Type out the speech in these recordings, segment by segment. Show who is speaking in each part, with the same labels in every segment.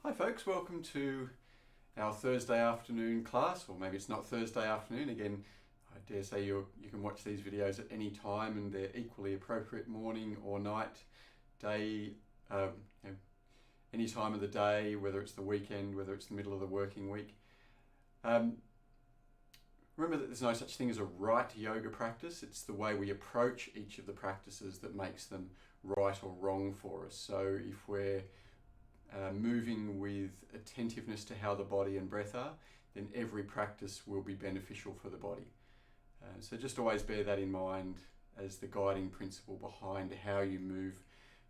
Speaker 1: Hi folks, welcome to our Thursday afternoon class, or maybe it's not Thursday afternoon. Again, I dare say you can watch these videos at any time and they're equally appropriate, morning or night, day, any time of the day, whether it's the weekend, whether it's the middle of the working week. Remember that there's no such thing as a right yoga practice. It's the way we approach each of the practices that makes them right or wrong for us. So if we're moving with attentiveness to how the body and breath are, then every practice will be beneficial for the body. So just always bear that in mind as the guiding principle behind how you move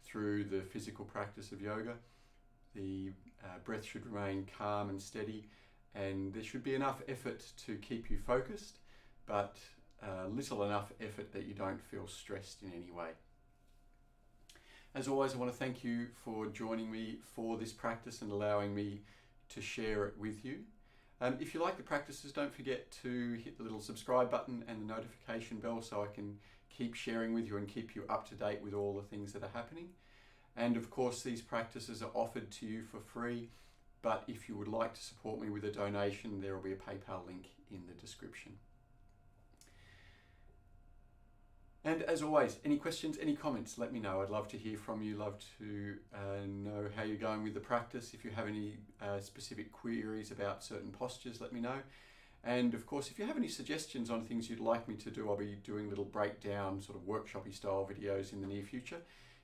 Speaker 1: through the physical practice of yoga. The breath should remain calm and steady, and there should be enough effort to keep you focused, but little enough effort that you don't feel stressed in any way. As always, I want to thank you for joining me for this practice and allowing me to share it with you. If you like the practices, don't forget to hit the little subscribe button and the notification bell so I can keep sharing with you and keep you up to date with all the things that are happening. And of course, these practices are offered to you for free, but if you would like to support me with a donation, there will be a PayPal link in the description. And as always, any questions, any comments, let me know. I'd love to hear from you, love to know how you're going with the practice. If you have any specific queries about certain postures, let me know. And of course, if you have any suggestions on things you'd like me to do, I'll be doing little breakdown, sort of workshop-y style videos in the near future.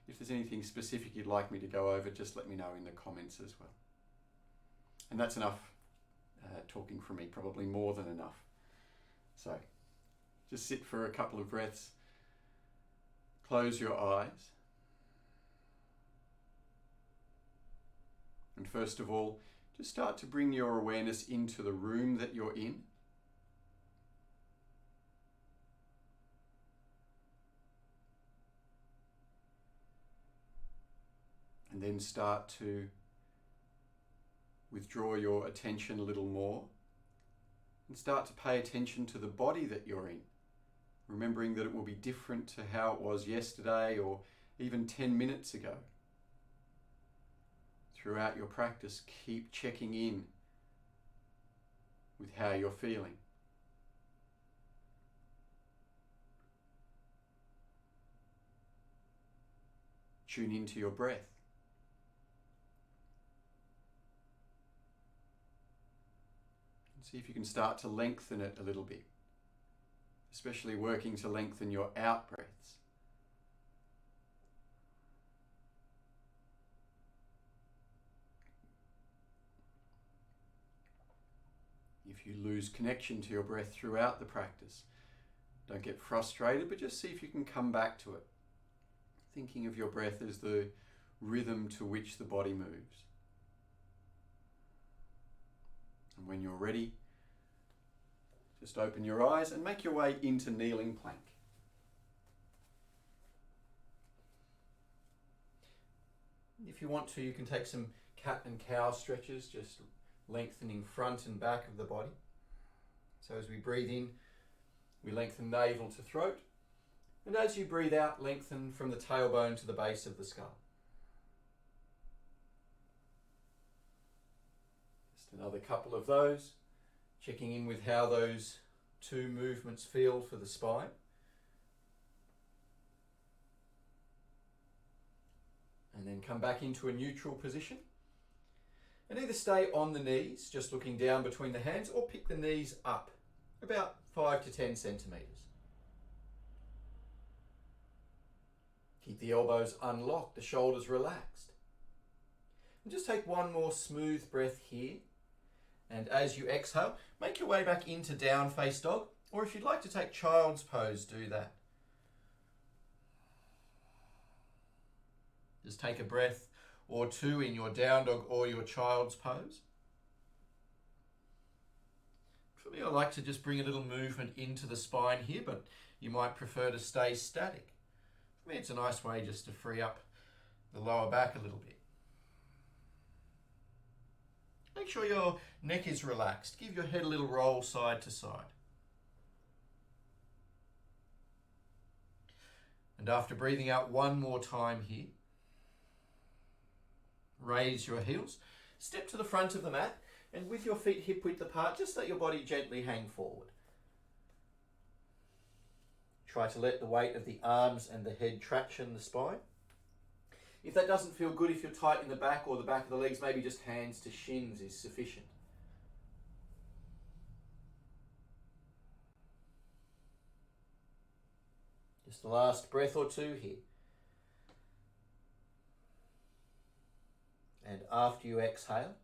Speaker 1: If there's anything specific you'd like me to go over, just let me know in the comments as well. And that's enough talking from me, probably more than enough. So just sit for a couple of breaths. Close your eyes. And first of all, just start to bring your awareness into the room that you're in. And then start to withdraw your attention a little more and start to pay attention to the body that you're in. Remembering that it will be different to how it was yesterday or even 10 minutes ago. Throughout your practice, keep checking in with how you're feeling. Tune into your breath. And see if you can start to lengthen it a little bit. Especially working to lengthen your out breaths. If you lose connection to your breath throughout the practice, don't get frustrated, but just see if you can come back to it. Thinking of your breath as the rhythm to which the body moves. And when you're ready, just open your eyes and make your way into kneeling plank. If you want to, you can take some cat and cow stretches, just lengthening front and back of the body. So as we breathe in, we lengthen navel to throat. And as you breathe out, lengthen from the tailbone to the base of the skull. Just another couple of those. Checking in with how those two movements feel for the spine. And then come back into a neutral position. And either stay on the knees, just looking down between the hands, or pick the knees up, about 5 to 10 centimeters. Keep the elbows unlocked, the shoulders relaxed. And just take one more smooth breath here. And as you exhale, make your way back into down face dog, or if you'd like to take child's pose, do that. Just take a breath or two in your down dog or your child's pose. For me, I like to just bring a little movement into the spine here, but you might prefer to stay static. For me, it's a nice way just to free up the lower back a little bit. Make sure your neck is relaxed. Give your head a little roll side to side. And after breathing out one more time here, raise your heels,
Speaker 2: Step to the front of the mat and with your feet hip width apart, just let your body gently hang forward. Try to let the weight of the arms and the head traction the spine. If that doesn't feel good, if you're tight in the back or the back of the legs, maybe just hands to shins is sufficient. Just the last breath or two here. And after you exhale,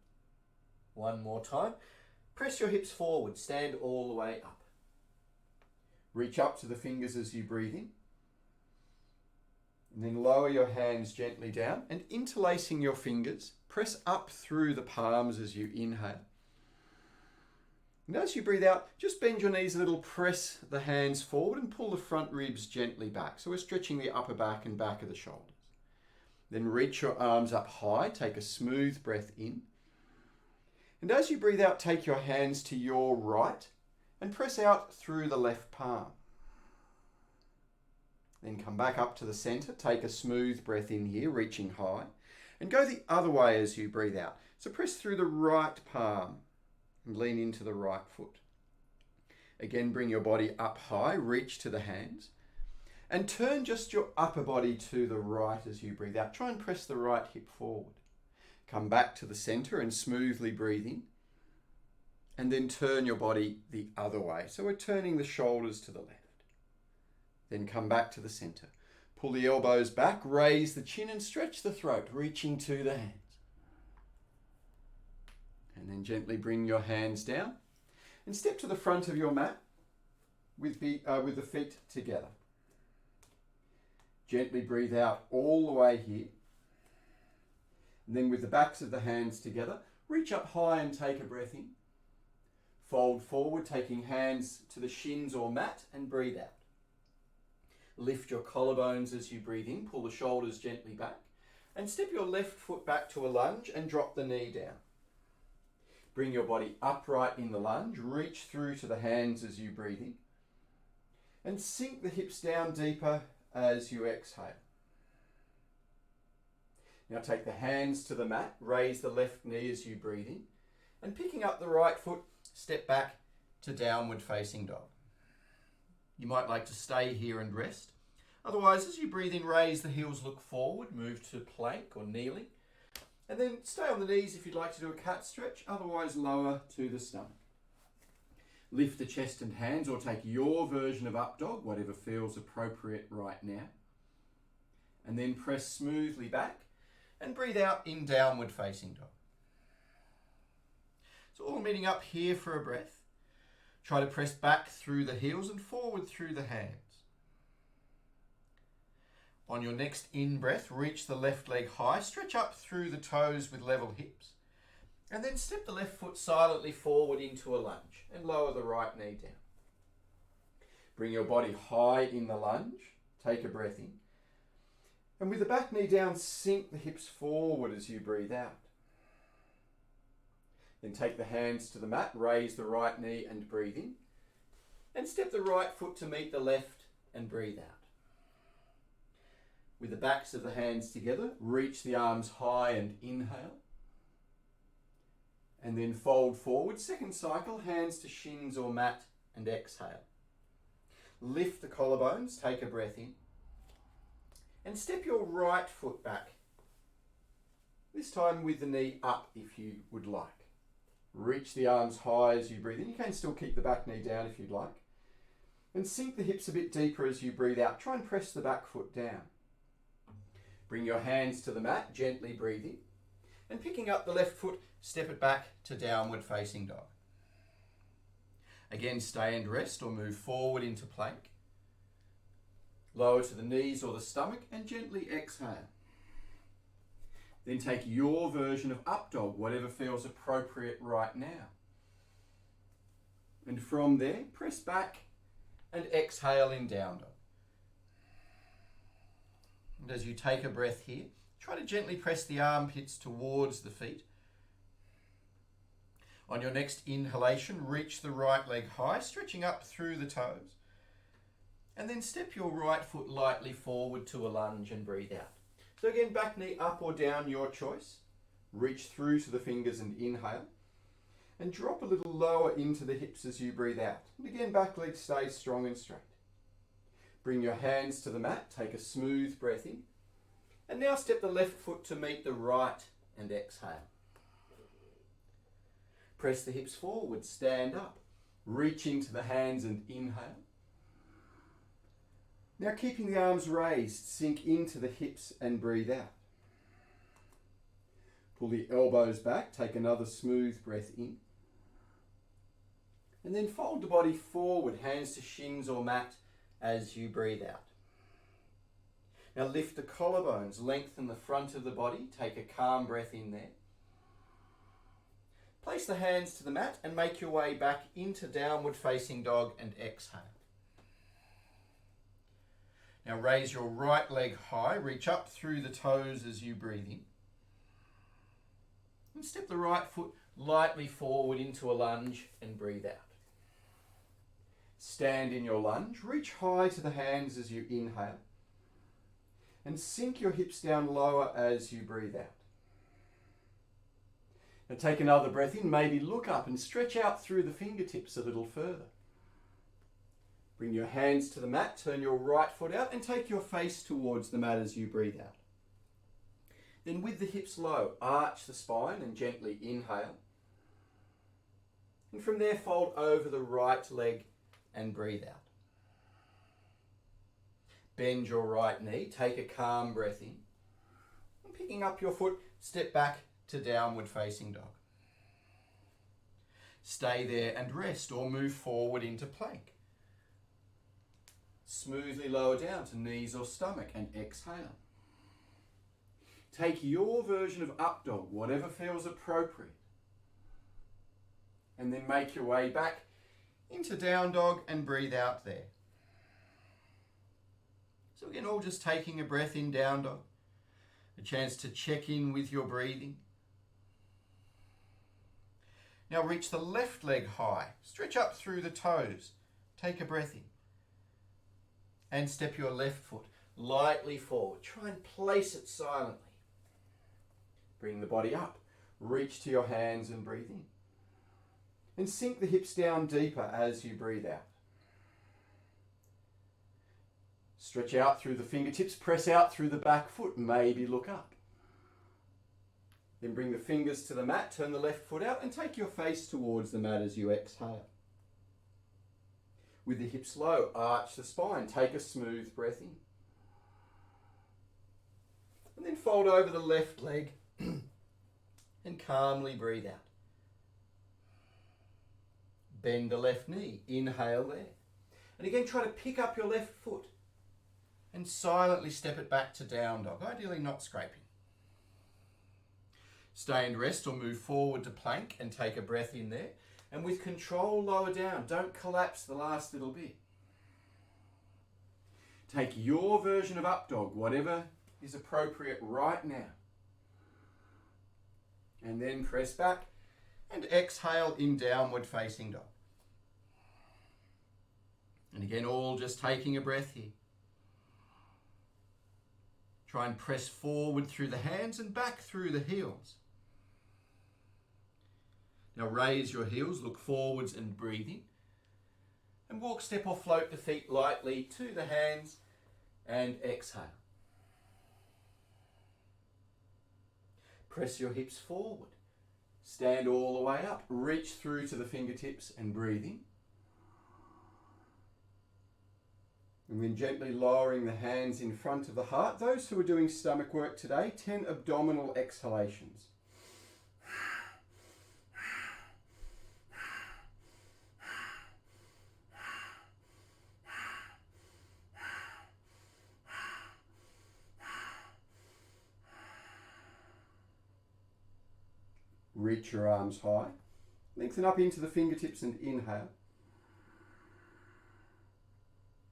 Speaker 2: one more time, press your hips forward, stand all the way up.
Speaker 1: Reach up to the fingers as you breathe in. And then lower your hands gently down and interlacing your fingers, press up through the palms as you inhale. And as you breathe out, just bend your knees a little, press the hands forward and pull the front ribs gently back. So we're stretching the upper back and back of the shoulders. Then reach your arms up high, take a smooth breath in. And as you breathe out, take your hands to your right and press out through the left palm. Then come back up to the center, take a smooth breath in here, reaching high, and go the other way as you breathe out. So press through the right palm and lean into the right foot. Again, bring your body up high, reach to the hands, and turn just your upper body to the right as you breathe out. Try and press the right hip forward. Come back to the center and smoothly breathe in, and then turn your body the other way. So we're turning the shoulders to the left. Then come back to the center. Pull the elbows back, raise the chin and stretch the throat, reaching to the hands. And then gently bring your hands down and step to the front of your mat with the feet together. Gently breathe out all the way here. And then with the backs of the hands together, reach up high and take a breath in. Fold forward, taking hands to the shins or mat and breathe out. Lift your collarbones as you breathe in, pull the shoulders gently back and step your left foot back to a lunge and drop the knee down. Bring your body upright in the lunge, reach through to the hands as you breathe in and sink the hips down deeper as you exhale. Now take the hands to the mat, raise the left knee as you breathe in and picking up the right foot, step back to downward facing dog. You might like to stay here and rest. Otherwise, as you breathe in, raise the heels, look forward, move to plank or kneeling. And then stay on the knees if you'd like to do a cat stretch, otherwise lower to the stomach. Lift the chest and hands or take your version of up dog, whatever feels appropriate right now. And then press smoothly back and breathe out in downward facing dog. So all meeting up here for a breath. Try to press back through the heels and forward through the hands. On your next in-breath, reach the left leg high, stretch up through the toes with level hips, and then step the left foot silently forward into a lunge and lower the right knee down. Bring your body high in the lunge, take a breath in, and with the back knee down, sink the hips forward as you breathe out. Then take the hands to the mat, raise the right knee and breathe in. And step the right foot to meet the left and breathe out. With the backs of the hands together, reach the arms high and inhale. And then fold forward, second cycle, hands to shins or mat and exhale. Lift the collarbones, take a breath in. And step your right foot back. This time with the knee up if you would like. Reach the arms high as you breathe in. You can still keep the back knee down if you'd like. And sink the hips a bit deeper as you breathe out. Try and press the back foot down. Bring your hands to the mat, gently breathe in. And picking up the left foot, step it back to downward facing dog. Again, stay and rest or move forward into plank. Lower to the knees or the stomach and gently exhale. Then take your version of up dog, whatever feels appropriate right now. And from there, press back and exhale in down dog. And as you take a breath here, try to gently press the armpits towards the feet. On your next inhalation, reach the right leg high, stretching up through the toes. And then step your right foot lightly forward to a lunge and breathe out. So again, back knee up or down, your choice. Reach through to the fingers and inhale. And drop a little lower into the hips as you breathe out. And again, back leg stays strong and straight. Bring your hands to the mat, take a smooth breath in. And now step the left foot to meet the right and exhale. Press the hips forward, stand up. Reach into the hands and inhale. Now keeping the arms raised, sink into the hips and breathe out. Pull the elbows back, take another smooth breath in. And then fold the body forward, hands to shins or mat as you breathe out. Now lift the collarbones, lengthen the front of the body, take a calm breath in there. Place the hands to the mat and make your way back into downward facing dog and exhale. Now raise your right leg high, reach up through the toes as you breathe in. And step the right foot lightly forward into a lunge and breathe out. Stand in your lunge, reach high to the hands as you inhale. And sink your hips down lower as you breathe out. Now take another breath in, maybe look up and stretch out through the fingertips a little further. Bring your hands to the mat, turn your right foot out and take your face towards the mat as you breathe out. Then with the hips low, arch the spine and gently inhale. And from there fold over the right leg and breathe out. Bend your right knee, take a calm breath in. And picking up your foot, step back to downward facing dog. Stay there and rest or move forward into plank. Smoothly lower down to knees or stomach and exhale. Take your version of up dog, whatever feels appropriate. And then make your way back into down dog and breathe out there. So again, all just taking a breath in down dog. A chance to check in with your breathing. Now reach the left leg high. Stretch up through the toes. Take a breath in. And step your left foot lightly forward. Try and place it silently. Bring the body up. Reach to your hands and breathe in. And sink the hips down deeper as you breathe out. Stretch out through the fingertips, press out through the back foot, maybe look up. Then bring the fingers to the mat, turn the left foot out and take your face towards the mat as you exhale. With the hips low, arch the spine, take a smooth breath in. And then fold over the left leg and calmly breathe out. Bend the left knee, inhale there. And again, try to pick up your left foot and silently step it back to down dog, ideally not scraping. Stay and rest or move forward to plank and take a breath in there. And with control, lower down. Don't collapse the last little bit. Take your version of up dog, whatever is appropriate right now. And then press back and exhale in downward facing dog. And again, all just taking a breath here. Try and press forward through the hands and back through the heels. Now raise your heels, look forwards and breathe in. And walk, step or float the feet lightly to the hands and exhale. Press your hips forward. Stand all the way up. Reach through to the fingertips and breathe in. And then gently lowering the hands in front of the heart. Those who are doing stomach work today, 10 abdominal exhalations. Reach your arms high. Lengthen up into the fingertips and inhale.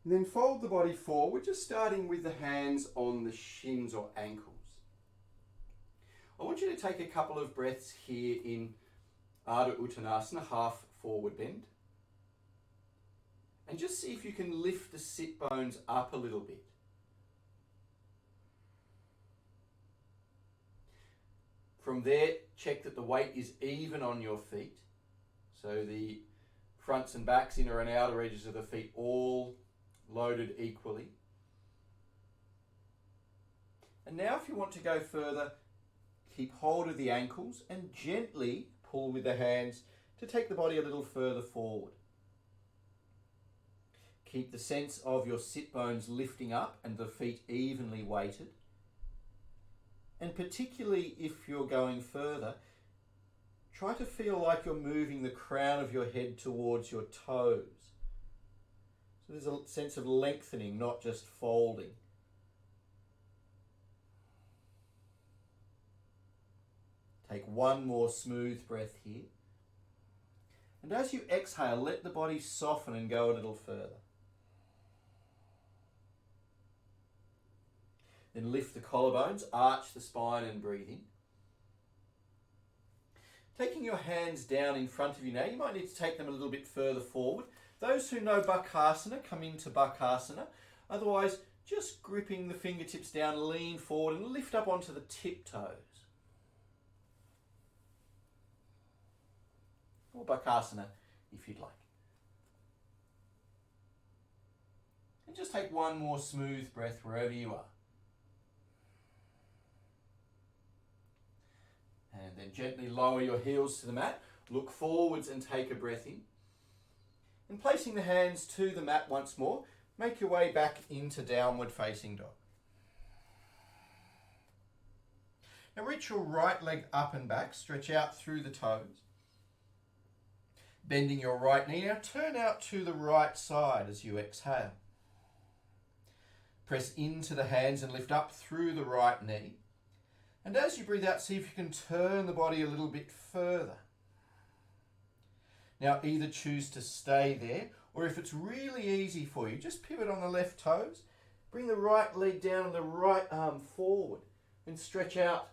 Speaker 1: And then fold the body forward, just starting with the hands on the shins or ankles. I want you to take a couple of breaths here in Ardha Uttanasana, half forward bend. And just see if you can lift the sit bones up a little bit. From
Speaker 2: From there, check that the weight is even on your feet. So the fronts and backs, inner and outer edges of the feet all loaded equally. And now if you want to go further, keep hold of the ankles and gently pull with the hands to take the body a little further forward. Keep the sense of your sit bones lifting up and the feet evenly weighted. And particularly if you're going further, try to feel like you're moving the crown of your head towards your toes. So there's a sense of lengthening, not just folding. Take one more smooth breath here. And as you exhale, let the body soften and go a little further. Then lift the collarbones, arch the spine and breathe in. Taking your hands down in front of you now, you might need to take them a little bit further forward. Those who know Bakhasana, come into Bakhasana. Otherwise, just gripping the fingertips down, lean forward and lift up onto the tiptoes. Or Bakhasana if you'd like. And just take one more smooth breath wherever you are. And then gently lower your heels to the mat. Look forwards and take a breath in. And placing the hands to the mat once more, make your way back into downward facing dog. Now reach your right leg up and back, stretch out through the toes. Bending your right knee, now turn out to the right side as you exhale. Press into the hands and lift up through the right knee. And as you breathe out, see if you can turn the body a little bit further. Now either choose to stay there, or if it's really easy for you, just pivot on the left toes, bring the right leg down and the right arm forward, and stretch out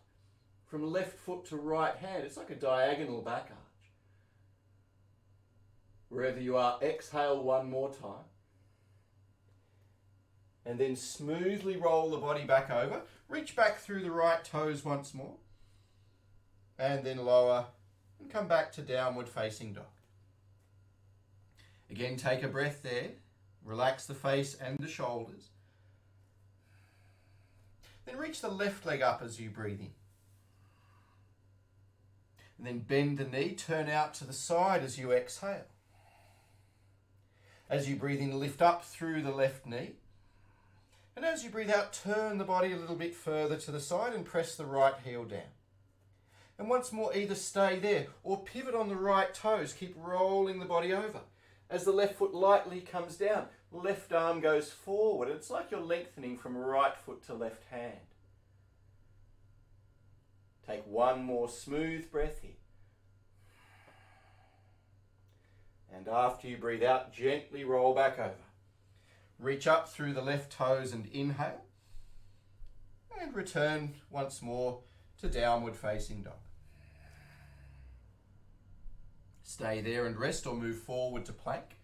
Speaker 2: from left foot to right hand. It's like a diagonal back arch. Wherever you are, exhale one more time. And then smoothly roll the body back over. Reach back through the right toes once more. And then lower and come back to downward facing dog. Again, take a breath there. Relax the face and the shoulders. Then reach the left leg up as you breathe in. And then bend the knee, turn out to the side as you exhale. As you breathe in, lift up through the left knee. And as you breathe out, turn the body a little bit further to the side and press the right heel down. And once more, either stay there or pivot on the right toes. Keep rolling the body over. As the left foot lightly comes down, left arm goes forward. It's like you're lengthening from right foot to left hand. Take one more smooth breath here. And after you breathe out, gently roll back over. Reach up through the left toes and inhale. And return once more to downward facing dog. Stay there and rest or move forward to plank.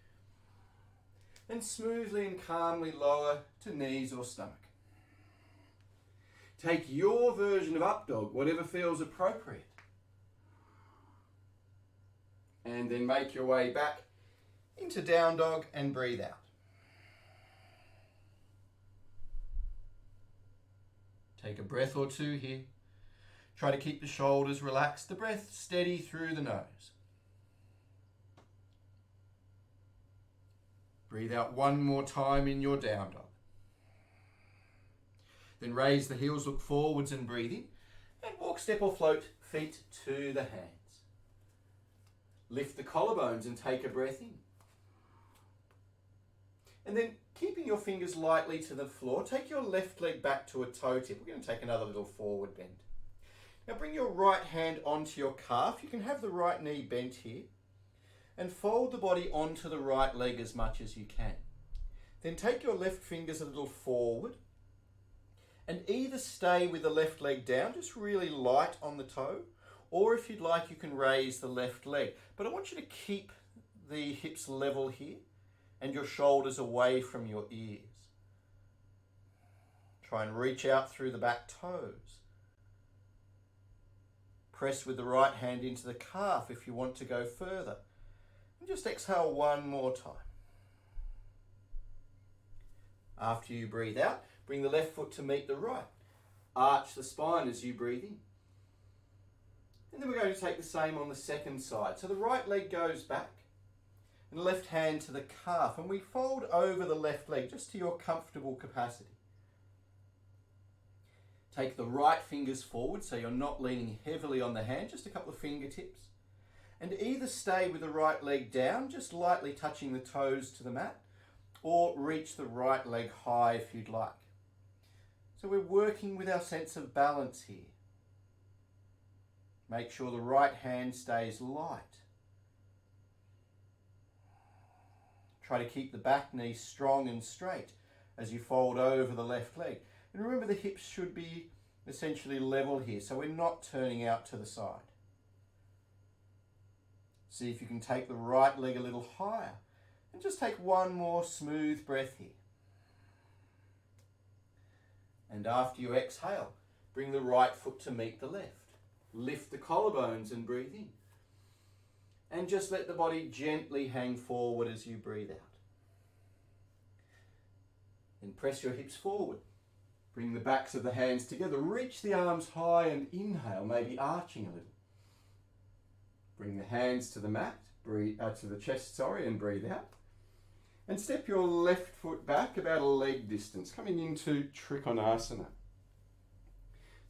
Speaker 2: Then smoothly and calmly lower to knees or stomach. Take your version of up dog, whatever feels appropriate. And then make your way back into down dog and breathe out. Take a breath or two here. Try to keep the shoulders relaxed, the breath steady through the nose. Breathe out one more time in your down dog. Then raise the heels, look forwards and breathe in. And walk, step or float, feet to the hands. Lift the collarbones and take a breath in. And then keeping your fingers lightly to the floor, take your left leg back to a toe tip. We're going to take another little forward bend. Now bring your right hand onto your calf. You can have the right knee bent here. And fold the body onto the right leg as much as you can. Then take your left fingers a little forward. And either stay with the left leg down, just really light on the toe. Or if you'd like, you can raise the left leg. But I want you to keep the hips level here. And your shoulders away from your ears. Try and reach out through the back toes. Press with the right hand into the calf if you want to go further. And just exhale one more time. After you breathe out, bring the left foot to meet the right. Arch the spine as you breathe in. And then we're going to take the same on the second side. So the right leg goes back and the left hand to the calf, and we fold over the left leg just to your comfortable capacity. Take the right fingers forward so you're not leaning heavily on the hand, just a couple of fingertips. And either stay with the right leg down, just lightly touching the toes to the mat, or reach the right leg high if you'd like. So we're working with our sense of balance here. Make sure the right hand stays light. Try to keep the back knee strong and straight as you fold over the left leg. And remember, the hips should be essentially level here, so we're not turning out to the side. See if you can take the right leg a little higher. And just take one more smooth breath here. And after you exhale, bring the right foot to meet the left. Lift the collarbones and breathe in. And just let the body gently hang forward as you breathe out. Then press your hips forward. Bring the backs of the hands together. Reach the arms high and inhale, maybe arching a little. Bring the hands to the mat, to the chest, and breathe out. And step your left foot back about a leg distance, coming into Trikonasana.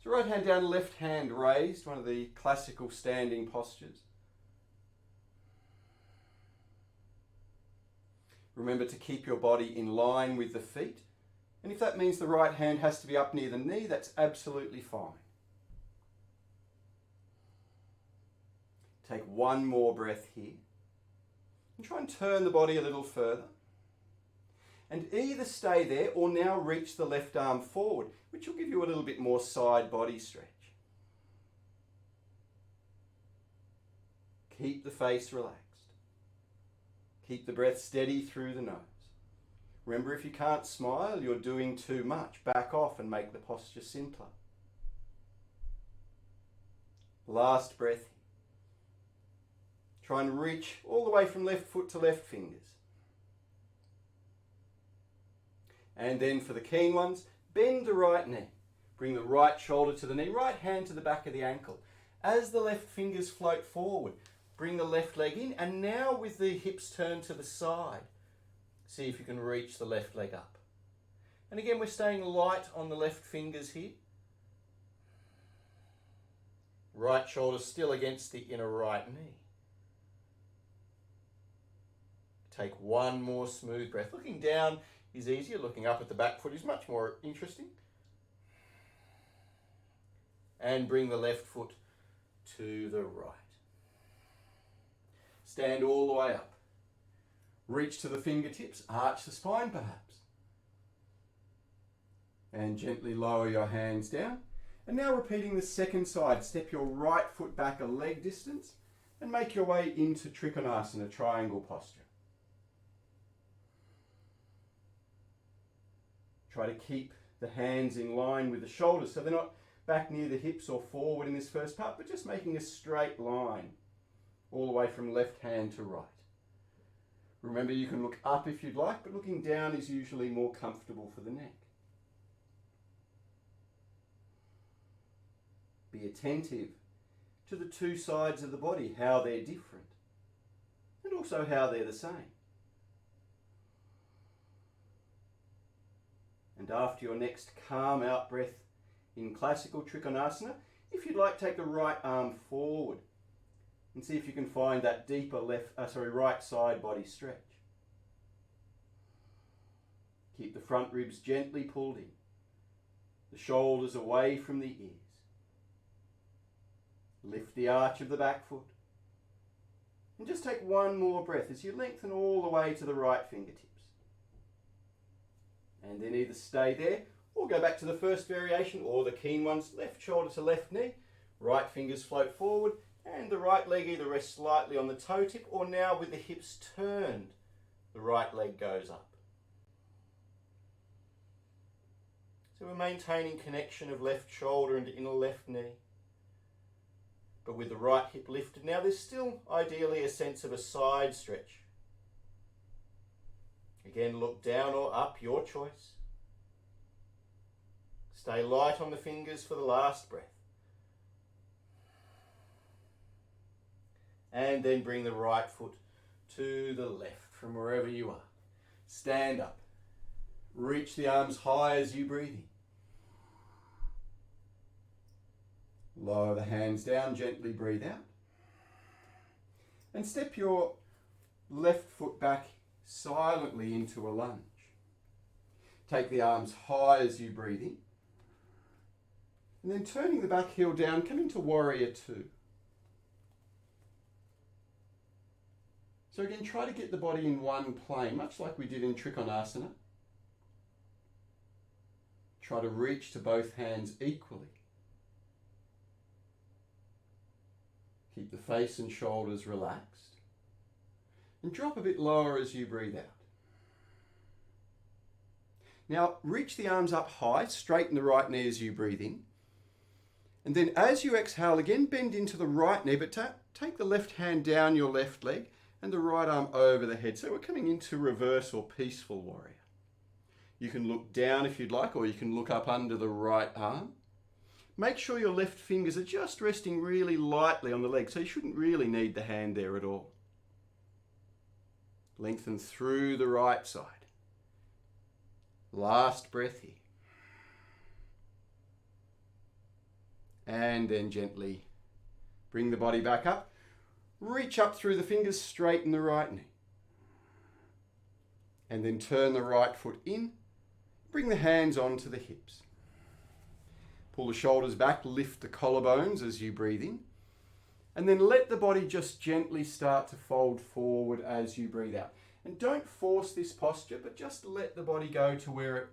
Speaker 2: So right hand down, left hand raised, one of the classical standing postures. Remember to keep your body in line with the feet. And if that means the right hand has to be up near the knee, that's absolutely fine. Take one more breath here. And try and turn the body a little further. And either stay there or now reach the left arm forward, which will give you a little bit more side body stretch. Keep the face relaxed. Keep the breath steady through the nose. Remember, if you can't smile, you're doing too much. Back off and make the posture simpler. Last breath. Try and reach all the way from left foot to left fingers. And then for the keen ones, bend the right knee. Bring the right shoulder to the knee, right hand to the back of the ankle. As the left fingers float forward, bring the left leg in, and now with the hips turned to the side, see if you can reach the left leg up. And again, we're staying light on the left fingers here. Right shoulder still against the inner right knee. Take one more smooth breath. Looking down is easier. Looking up at the back foot is much more interesting. And bring the left foot to the right. Stand all the way up. Reach to the fingertips, arch the spine perhaps. And gently lower your hands down. And now repeating the second side, step your right foot back a leg distance and make your way into Trikonasana, triangle posture. Try to keep the hands in line with the shoulders so they're not back near the hips or forward in this first part, but just making a straight line all the way from left hand to right. Remember, you can look up if you'd like, but looking down is usually more comfortable for the neck. Be attentive to the two sides of the body, how they're different, and also how they're the same. And after your next calm out breath in classical Trikonasana, if you'd like, take the right arm forward and see if you can find that deeper right side body stretch. Keep the front ribs gently pulled in, the shoulders away from the ears. Lift the arch of the back foot. And just take one more breath as you lengthen all the way to the right fingertips. And then either stay there or go back to the first variation, or the keen ones, left shoulder to left knee, right fingers float forward, and the right leg either rests slightly on the toe tip, or now with the hips turned, the right leg goes up. So we're maintaining connection of left shoulder and inner left knee. but with the right hip lifted. Now there's still ideally a sense of a side stretch. Again, look down or up, your choice. Stay light on the fingers for the last breath. And then bring the right foot to the left from wherever you are. Stand up. Reach the arms high as you breathe in. Lower the hands down, gently breathe out. And step your left foot back silently into a lunge. Take the arms high as you breathe in. And then turning the back heel down, come into warrior two. So again, try to get the body in one plane, much like we did in Trikonasana. Try to reach to both hands equally. Keep the face and shoulders relaxed. And drop a bit lower as you breathe out. Now, reach the arms up high, straighten the right knee as you breathe in. And then as you exhale again, bend into the right knee, but take the left hand down your left leg and the right arm over the head. So we're coming into reverse or peaceful warrior. You can look down if you'd like, or you can look up under the right arm. Make sure your left fingers are just resting really lightly on the leg, so you shouldn't really need the hand there at all. Lengthen through the right side. Last breath here. And then gently bring the body back up. Reach up through the fingers, straighten the right knee. And then turn the right foot in. Bring the hands onto the hips. Pull the shoulders back, lift the collarbones as you breathe in. And then let the body just gently start to fold forward as you breathe out. And don't force this posture, but just let the body go to where it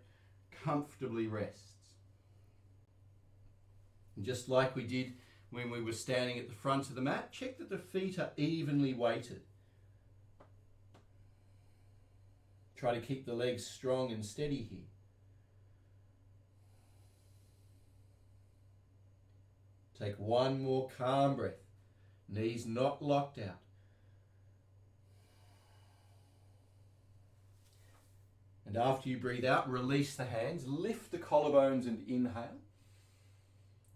Speaker 2: comfortably rests. And just like we did when we were standing at the front of the mat, check that the feet are evenly weighted. Try to keep the legs strong and steady here. Take one more calm breath. Knees not locked out. And after you breathe out, release the hands, lift the collarbones and inhale.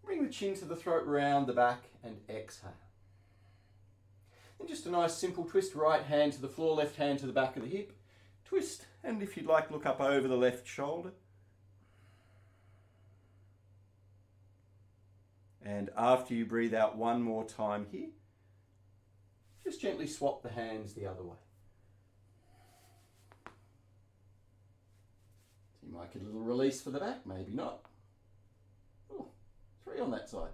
Speaker 2: Bring the chin to the throat, round the back and exhale. And just a nice simple twist, right hand to the floor, left hand to the back of the hip. Twist, and if you'd like, look up over the left shoulder. And after you breathe out one more time here, just gently swap the hands the other way. So you might get a little release for the back, maybe not. Oh, 3 on that side.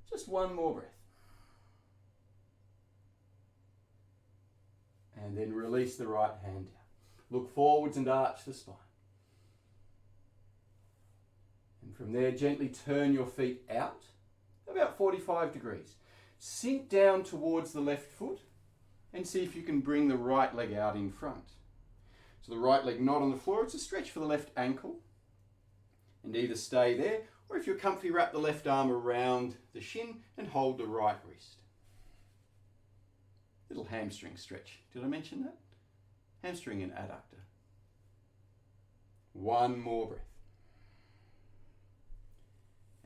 Speaker 2: Just one more breath. And then release the right hand down. Look forwards and arch the spine. And from there, gently turn your feet out, about 45 degrees. Sink down towards the left foot and see if you can bring the right leg out in front. So the right leg not on the floor, it's a stretch for the left ankle. And either stay there, or if you're comfy, wrap the left arm around the shin and hold the right wrist. Little hamstring stretch. Did I mention that? Hamstring and adductor. One more breath.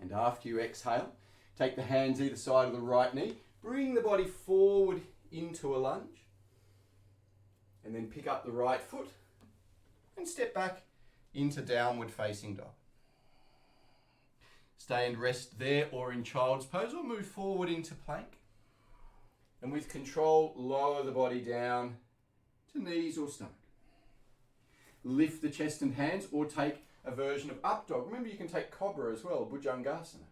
Speaker 2: And after you exhale, take the hands either side of the right knee, bring the body forward into a lunge, and then pick up the right foot and step back into downward facing dog. Stay and rest there or in child's pose, or move forward into plank. And with control, lower the body down to knees or stomach. Lift the chest and hands, or take a version of up dog. Remember, you can take cobra as well, bhujangasana.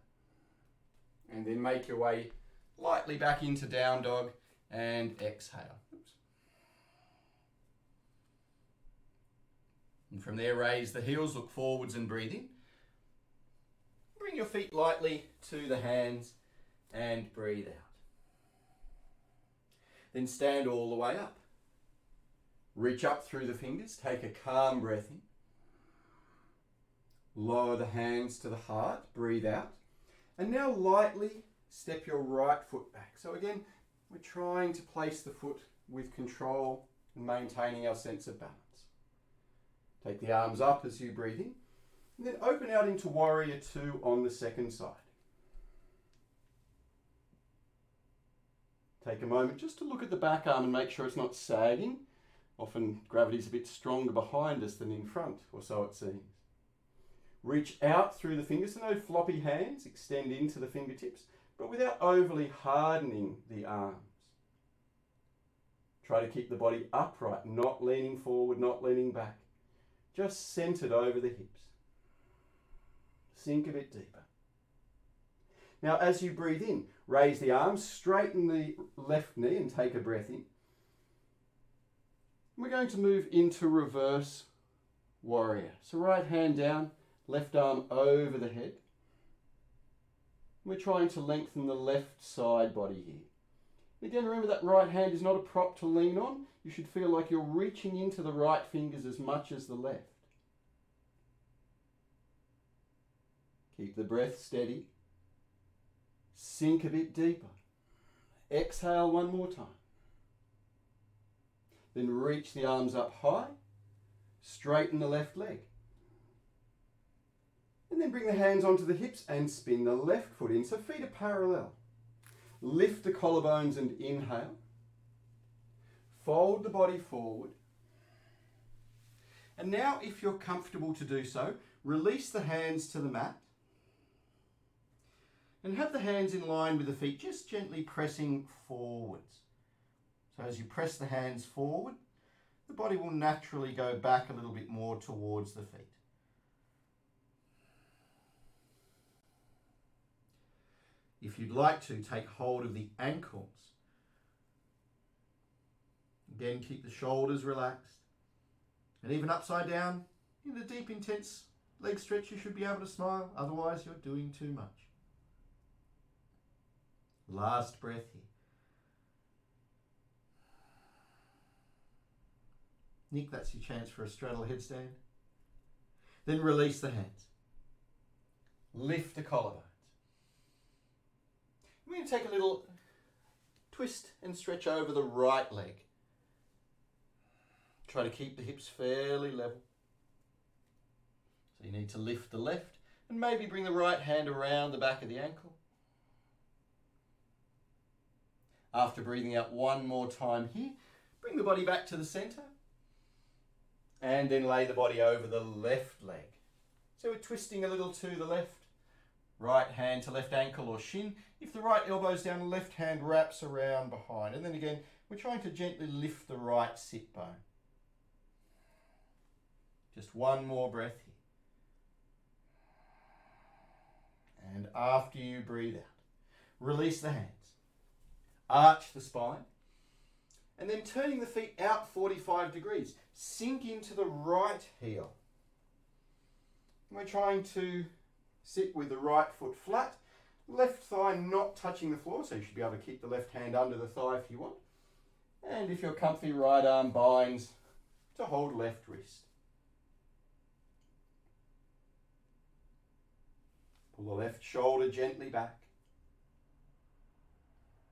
Speaker 2: And then make your way lightly back into down dog and exhale. Oops. And from there, raise the heels, look forwards and breathe in. Bring your feet lightly to the hands and breathe out. Then stand all the way up. Reach up through the fingers, take a calm breath in. Lower the hands to the heart, breathe out.
Speaker 1: And now lightly step your right foot back. So again, we're trying to place the foot with control and maintaining our sense of balance. Take the arms up as you breathe in, and then open out into Warrior Two on the second side. Take a moment just to look at the back arm and make sure it's not sagging. Often gravity's a bit stronger behind us than in front, or so it seems. Reach out through the fingers, so no floppy hands, extend into the fingertips, but without overly hardening the arms. Try to keep the body upright, not leaning forward, not leaning back. Just centered over the hips. Sink a bit deeper. Now as you breathe in, raise the arms, straighten the left knee and take a breath in. We're going to move into reverse warrior. So right hand down, left arm over the head. We're trying to lengthen the left side body here. Again, remember that right hand is not a prop to lean on. You should feel like you're reaching into the right fingers as much as the left. Keep the breath steady. Sink a bit deeper. Exhale one more time. Then reach the arms up high. Straighten the left leg. And then bring the hands onto the hips and spin the left foot in, so feet are parallel. Lift the collarbones and inhale. Fold the body forward. And now, if you're comfortable to do so, release the hands to the mat. And have the hands in line with the feet, just gently pressing forwards. So as you press the hands forward, the body will naturally go back a little bit more towards the feet. If you'd like to, take hold of the ankles. Again, keep the shoulders relaxed. And even upside down, in a deep, intense leg stretch, you should be able to smile. Otherwise, you're doing too much. Last breath here. Nick, that's your chance for a straddle headstand. Then release the hands. Lift the collarbones. We're going to take a little twist and stretch over the right leg. Try to keep the hips fairly level. So you need to lift the left and maybe bring the right hand around the back of the ankle. After breathing out one more time here, bring the body back to the center and then lay the body over the left leg. So we're twisting a little to the left. Right hand to left ankle or shin. If the right elbow's down, left hand wraps around behind. And then again, we're trying to gently lift the right sit bone. Just one more breath here. And after you breathe out, release the hands. Arch the spine. And then turning the feet out 45 degrees. Sink into the right heel. We're trying to sit with the right foot flat, left thigh not touching the floor, so you should be able to keep the left hand under the thigh if you want. And if you're comfy, right arm binds to hold left wrist. Pull the left shoulder gently back.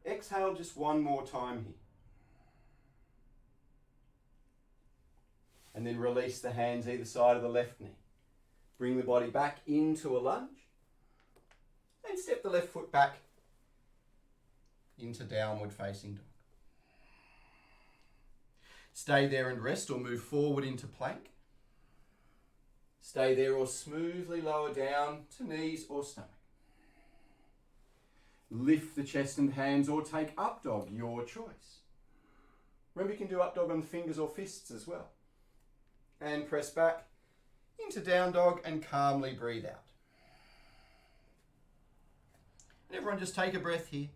Speaker 1: Exhale just one more time here. And then release the hands either side of the left knee. Bring the body back into a lunge. And step the left foot back into downward facing dog. Stay there and rest or move forward into plank. Stay there or smoothly lower down to knees or stomach. Lift the chest and hands or take up dog, your choice. Remember, you can do up dog on fingers or fists as well. And press back into down dog and calmly breathe out. And everyone just take a breath here.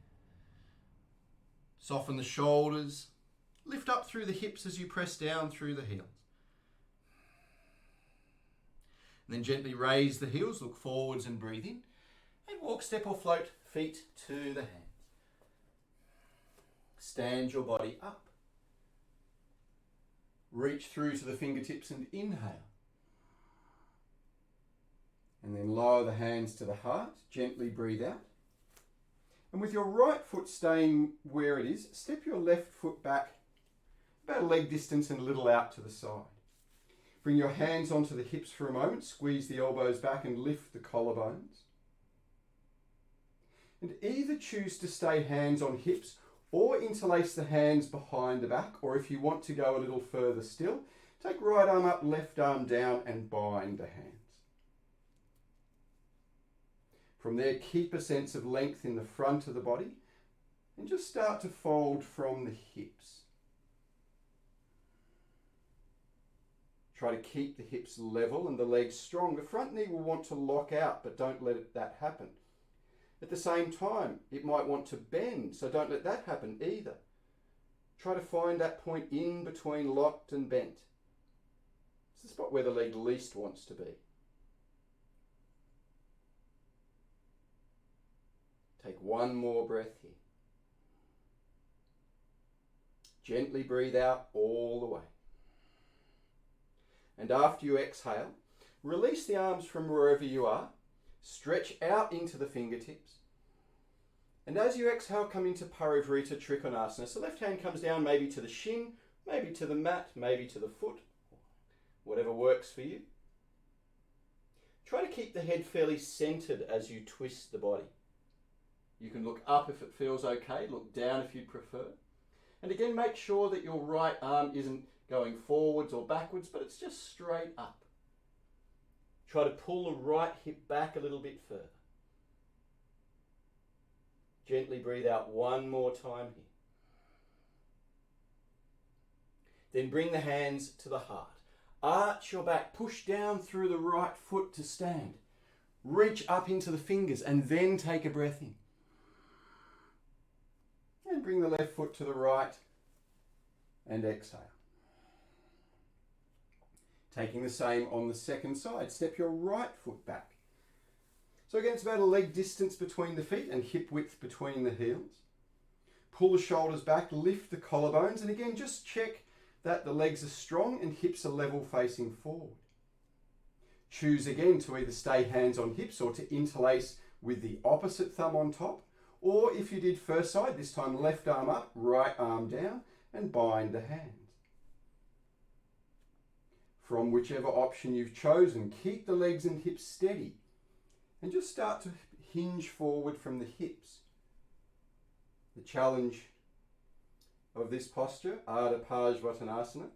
Speaker 1: Soften the shoulders. Lift up through the hips as you press down through the heels. And then gently raise the heels, look forwards and breathe in. And walk, step or float feet to the hands. Stand your body up. Reach through to the fingertips and inhale. And then lower the hands to the heart, gently breathe out. And with your right foot staying where it is, step your left foot back about a leg distance and a little out to the side. Bring your hands onto the hips for a moment, squeeze the elbows back and lift the collarbones. And either choose to stay hands on hips or interlace the hands behind the back, or if you want to go a little further still, take right arm up, left arm down and bind the hands. From there, keep a sense of length in the front of the body and just start to fold from the hips. Try to keep the hips level and the legs strong. The front knee will want to lock out, but don't let that happen. At the same time, it might want to bend, so don't let that happen either. Try to find that point in between locked and bent. It's the spot where the leg least wants to be. Take one more breath here. Gently breathe out all the way. And after you exhale, release the arms from wherever you are. Stretch out into the fingertips. And as you exhale, come into Parivrita Trikonasana. So left hand comes down maybe to the shin, maybe to the mat, maybe to the foot, whatever works for you. Try to keep the head fairly centered as you twist the body. You can look up if it feels okay, look down if you prefer. And again, make sure that your right arm isn't going forwards or backwards, but it's just straight up. Try to pull the right hip back a little bit further. Gently breathe out one more time here. Then bring the hands to the heart. Arch your back, push down through the right foot to stand. Reach up into the fingers and then take a breath in. And bring the left foot to the right and exhale. Taking the same on the second side. Step your right foot back. So again, it's about a leg distance between the feet and hip width between the heels. Pull the shoulders back, lift the collarbones, and again, just check that the legs are strong and hips are level facing forward. Choose again to either stay hands on hips or to interlace with the opposite thumb on top, or if you did first side, this time left arm up, right arm down, and bind the hands. From whichever option you've chosen, keep the legs and hips steady and just start to hinge forward from the hips. The challenge of this posture, Ardha Parsvattanasana,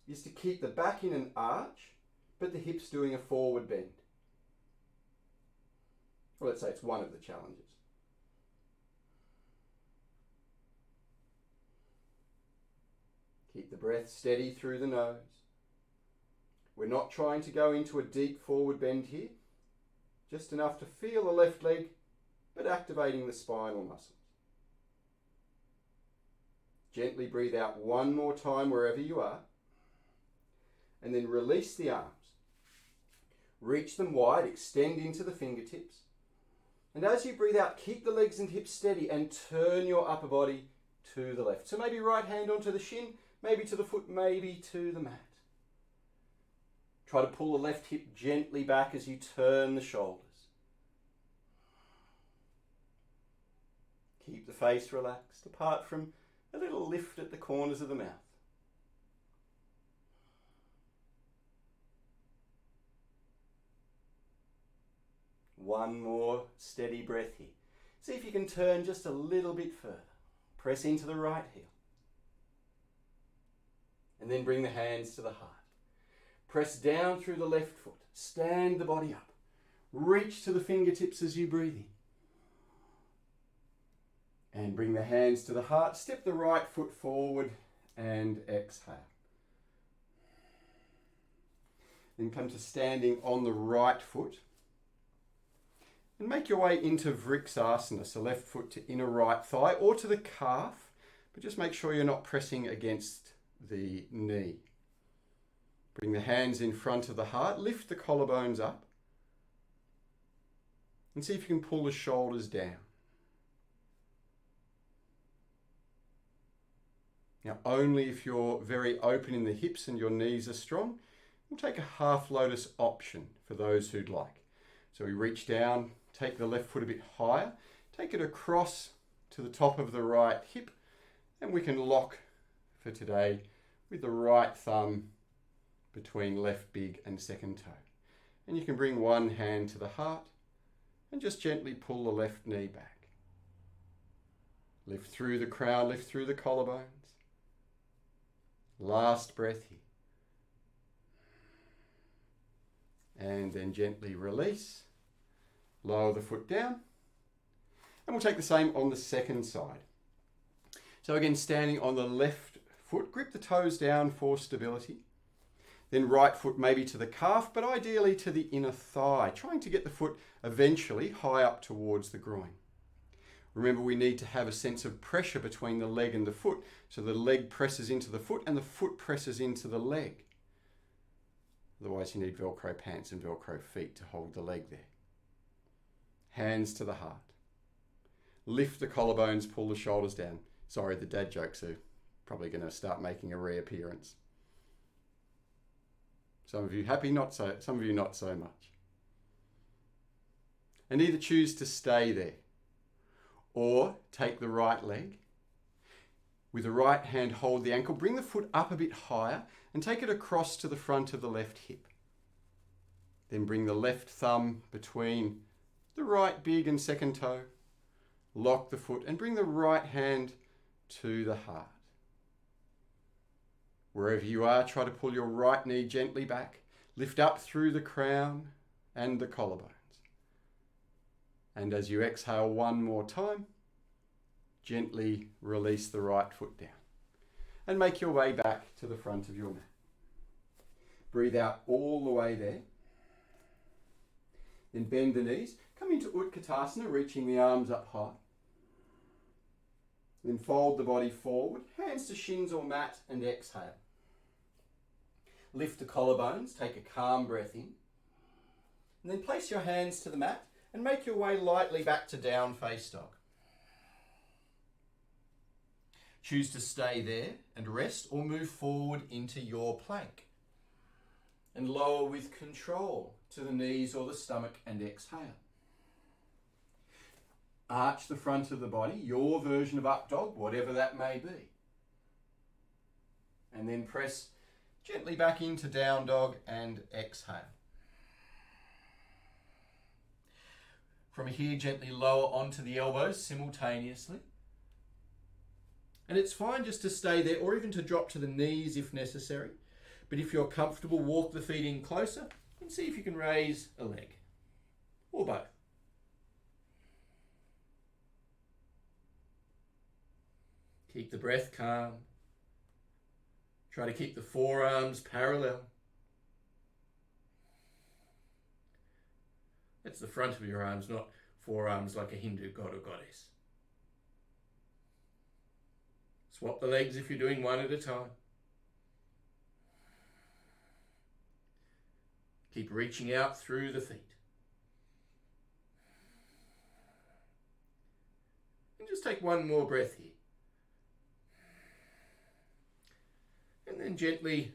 Speaker 1: is to keep the back in an arch, but the hips doing a forward bend. Well, let's say it's one of the challenges. Keep the breath steady through the nose. We're not trying to go into a deep forward bend here, just enough to feel the left leg, but activating the spinal muscles. Gently breathe out one more time wherever you are, and then release the arms. Reach them wide, extend into the fingertips, and as you breathe out, keep the legs and hips steady and turn your upper body to the left. So maybe right hand onto the shin, maybe to the foot, maybe to the mat. Try to pull the left hip gently back as you turn the shoulders. Keep the face relaxed, apart from a little lift at the corners of the mouth. One more steady breath here. See if you can turn just a little bit further. Press into the right heel. And then bring the hands to the heart. Press down through the left foot. Stand the body up. Reach to the fingertips as you breathe in. And bring the hands to the heart. Step the right foot forward and exhale. Then come to standing on the right foot. And make your way into Vriksasana. So left foot to inner right thigh or to the calf. But just make sure you're not pressing against the knee. Bring the hands in front of the heart, lift the collarbones up, and see if you can pull the shoulders down. Now, only if you're very open in the hips and your knees are strong, We'll take a half lotus option for those who'd like. So we reach down, take the left foot a bit higher, take it across to the top of the right hip, and we can lock for today with the right thumb between left big and second toe. And you can bring one hand to the heart and just gently pull the left knee back. Lift through the crown, lift through the collarbones. Last breath here. And then gently release. Lower the foot down. And we'll take the same on the second side. So again, standing on the left foot, grip the toes down for stability. Then right foot maybe to the calf, but ideally to the inner thigh, trying to get the foot eventually high up towards the groin. Remember, we need to have a sense of pressure between the leg and the foot, so the leg presses into the foot and the foot presses into the leg. Otherwise, you need Velcro pants and Velcro feet to hold the leg there. Hands to the heart. Lift the collarbones, pull the shoulders down. Sorry, the dad jokes are probably going to start making a reappearance. Some of you happy, not so. Some of you not so much. And either choose to stay there or take the right leg. With the right hand, hold the ankle, bring the foot up a bit higher and take it across to the front of the left hip. Then bring the left thumb between the right big and second toe. Lock the foot and bring the right hand to the heart. Wherever you are, try to pull your right knee gently back. Lift up through the crown and the collarbones. And as you exhale one more time, gently release the right foot down. And make your way back to the front of your mat. Breathe out all the way there. Then bend the knees. Come into Utkatasana, reaching the arms up high. Then fold the body forward, hands to shins or mat, and exhale. Lift the collarbones, take a calm breath in. And then place your hands to the mat and make your way lightly back to down face dog. Choose to stay there and rest or move forward into your plank. And lower with control to the knees or the stomach and exhale. Arch the front of the body, your version of up dog, whatever that may be. And then press gently back into down dog and exhale. From here, gently lower onto the elbows simultaneously. And it's fine just to stay there or even to drop to the knees if necessary. But if you're comfortable, walk the feet in closer and see if you can raise a leg or both. Keep the breath calm. Try to keep the forearms parallel. That's the front of your arms, not forearms like a Hindu god or goddess. Swap the legs if you're doing one at a time. Keep reaching out through the feet. And just take one more breath here. And then gently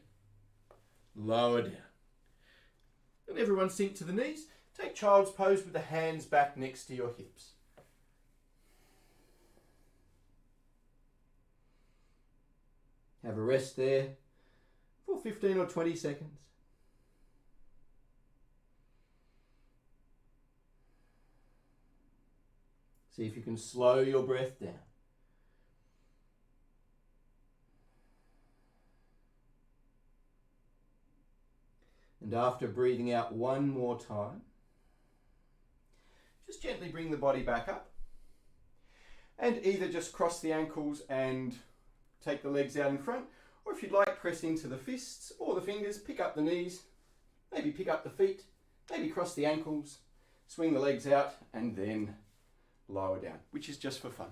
Speaker 1: lower down. And everyone sink to the knees. Take child's pose with the hands back next to your hips. Have a rest there for 15 or 20 seconds. See if you can slow your breath down. And after breathing out one more time, just gently bring the body back up. And either just cross the ankles and take the legs out in front, or if you'd like, press into the fists or the fingers, pick up the knees, maybe pick up the feet, maybe cross the ankles, swing the legs out, and then lower down, which is just for fun.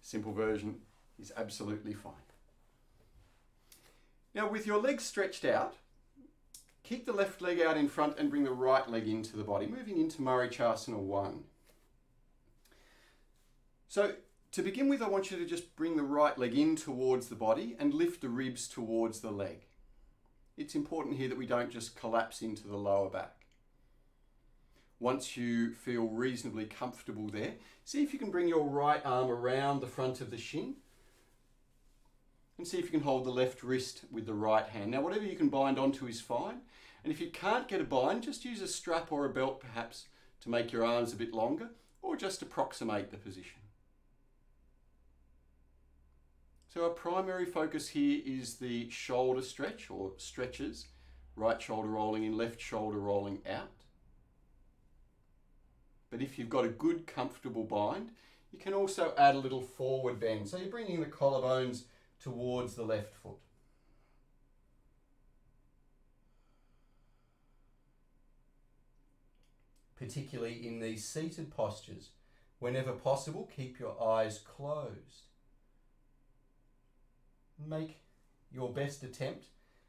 Speaker 1: Simple version is absolutely fine. Now, with your legs stretched out, keep the left leg out in front and bring the right leg into the body, moving into Marichyasana 1. So to begin with, I want you to just bring the right leg in towards the body and lift the ribs towards the leg. it's important here that we don't just collapse into the lower back. Once you feel reasonably comfortable there, see if you can bring your right arm around the front of the shin and see if you can hold the left wrist with the right hand. Now, whatever you can bind onto is fine. And if you can't get a bind, just use a strap or a belt perhaps to make your arms a bit longer or just approximate the position. So our primary focus here is the shoulder stretch or stretches, right shoulder rolling in, left shoulder rolling out. But if you've got a good comfortable bind, you can also add a little forward bend. So you're bringing the collarbones towards the left foot. Particularly in these seated postures, whenever possible, keep your eyes closed. Make your best attempt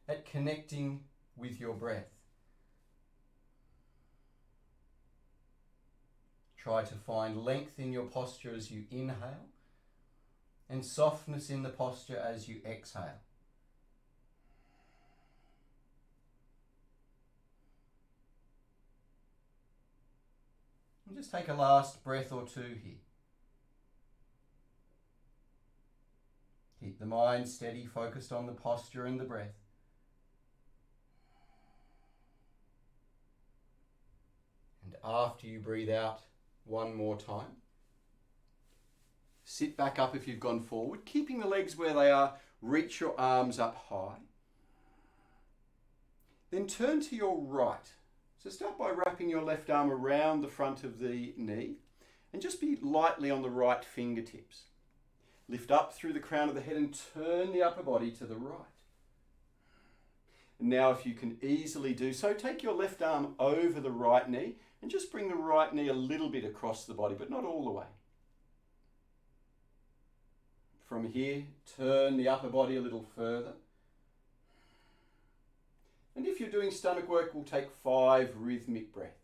Speaker 1: at connecting with your breath. Try to find length in your posture as you inhale and softness in the posture as you exhale. And just take a last breath or two here. Keep the mind steady, focused on the posture and the breath. And after you breathe out one more time, sit back up if you've gone forward, keeping the legs where they are. Reach your arms up high. Then turn to your right. So start by wrapping your left arm around the front of the knee and just be lightly on the right fingertips. Lift up through the crown of the head and turn the upper body to the right. And now if you can easily do so, take your left arm over the right knee and just bring the right knee a little bit across the body, but not all the way. From here, turn the upper body a little further. And if you're doing stomach work, we'll take 5 rhythmic breaths.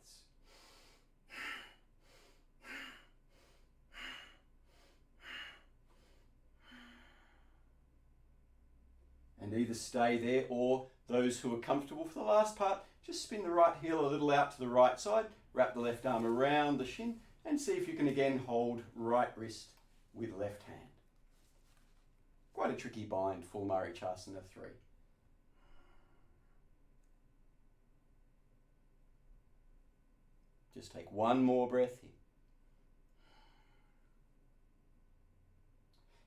Speaker 1: And either stay there, or those who are comfortable for the last part, just spin the right heel a little out to the right side, wrap the left arm around the shin, and see if you can again hold right wrist with left hand. Quite a tricky bind, full Marichyasana 3. Just take one more breath here.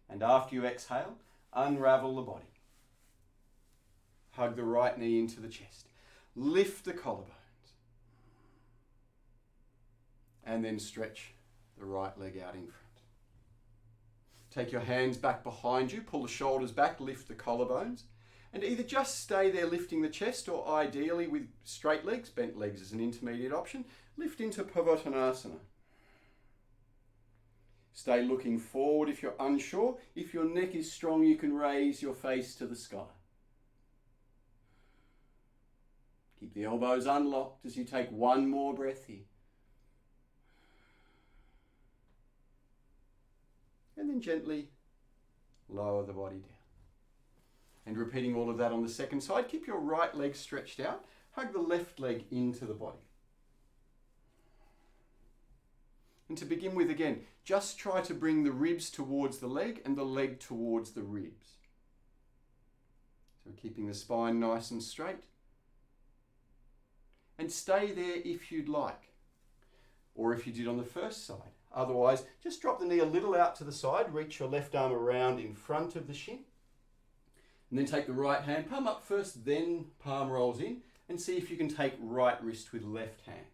Speaker 1: And after you exhale, unravel the body. Hug the right knee into the chest. Lift the collarbones. And then stretch the right leg out in front. Take your hands back behind you, pull the shoulders back, lift the collarbones, and either just stay there lifting the chest, or ideally with straight legs, bent legs is an intermediate option, lift into Pavottanasana. Stay looking forward if you're unsure. If your neck is strong, you can raise your face to the sky. Keep the elbows unlocked as you take one more breath here. And then gently lower the body down. And repeating all of that on the second side, keep your right leg stretched out. Hug the left leg into the body. And to begin with again, just try to bring the ribs towards the leg and the leg towards the ribs. So keeping the spine nice and straight. And stay there if you'd like, or if you did on the first side. Otherwise, just drop the knee a little out to the side, reach your left arm around in front of the shin, and then take the right hand, palm up first, then palm rolls in, and see if you can take right wrist with left hand.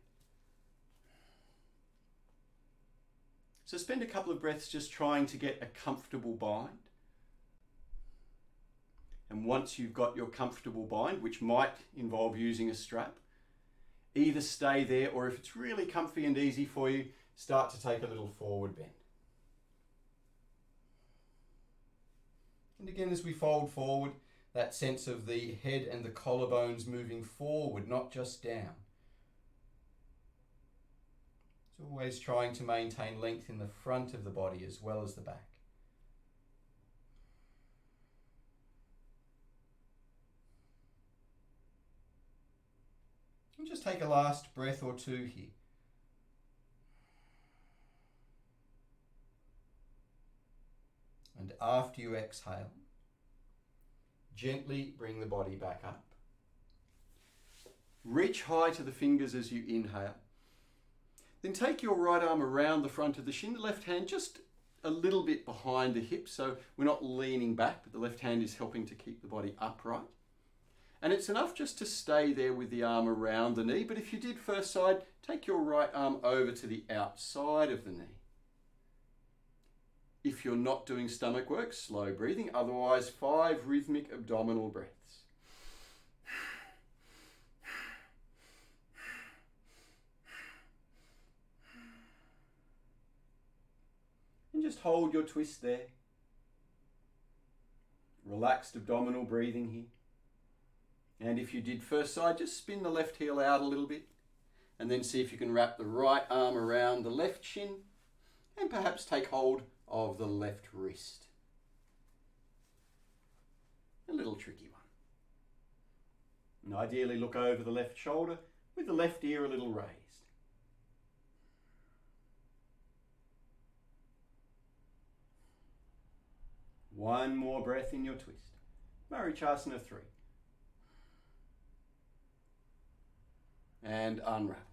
Speaker 1: So spend a couple of breaths just trying to get a comfortable bind. And once you've got your comfortable bind, which might involve using a strap, either stay there, or if it's really comfy and easy for you, start to take a little forward bend. And again, as we fold forward, that sense of the head and the collarbones moving forward, not just down. It's always trying to maintain length in the front of the body as well as the back.
Speaker 2: just take a last breath or two here. And after you exhale, gently bring the body back up. Reach high to the fingers as you inhale. Then take your right arm around the front of the shin, the left hand just a little bit behind the hip, so we're not leaning back, but the left hand is helping to keep the body upright. And it's enough just to stay there with the arm around the knee, but if you did first side, take your right arm over to the outside of the knee. If you're not doing stomach work, slow breathing, otherwise 5 rhythmic abdominal breaths. And just hold your twist there. Relaxed abdominal breathing here. And if you did first side, just spin the left heel out a little bit and then see if you can wrap the right arm around the left shin and perhaps take hold of the left wrist. A little tricky one. And ideally look over the left shoulder with the left ear a little raised. One more breath in your twist. Marichyasana 3. And unravel.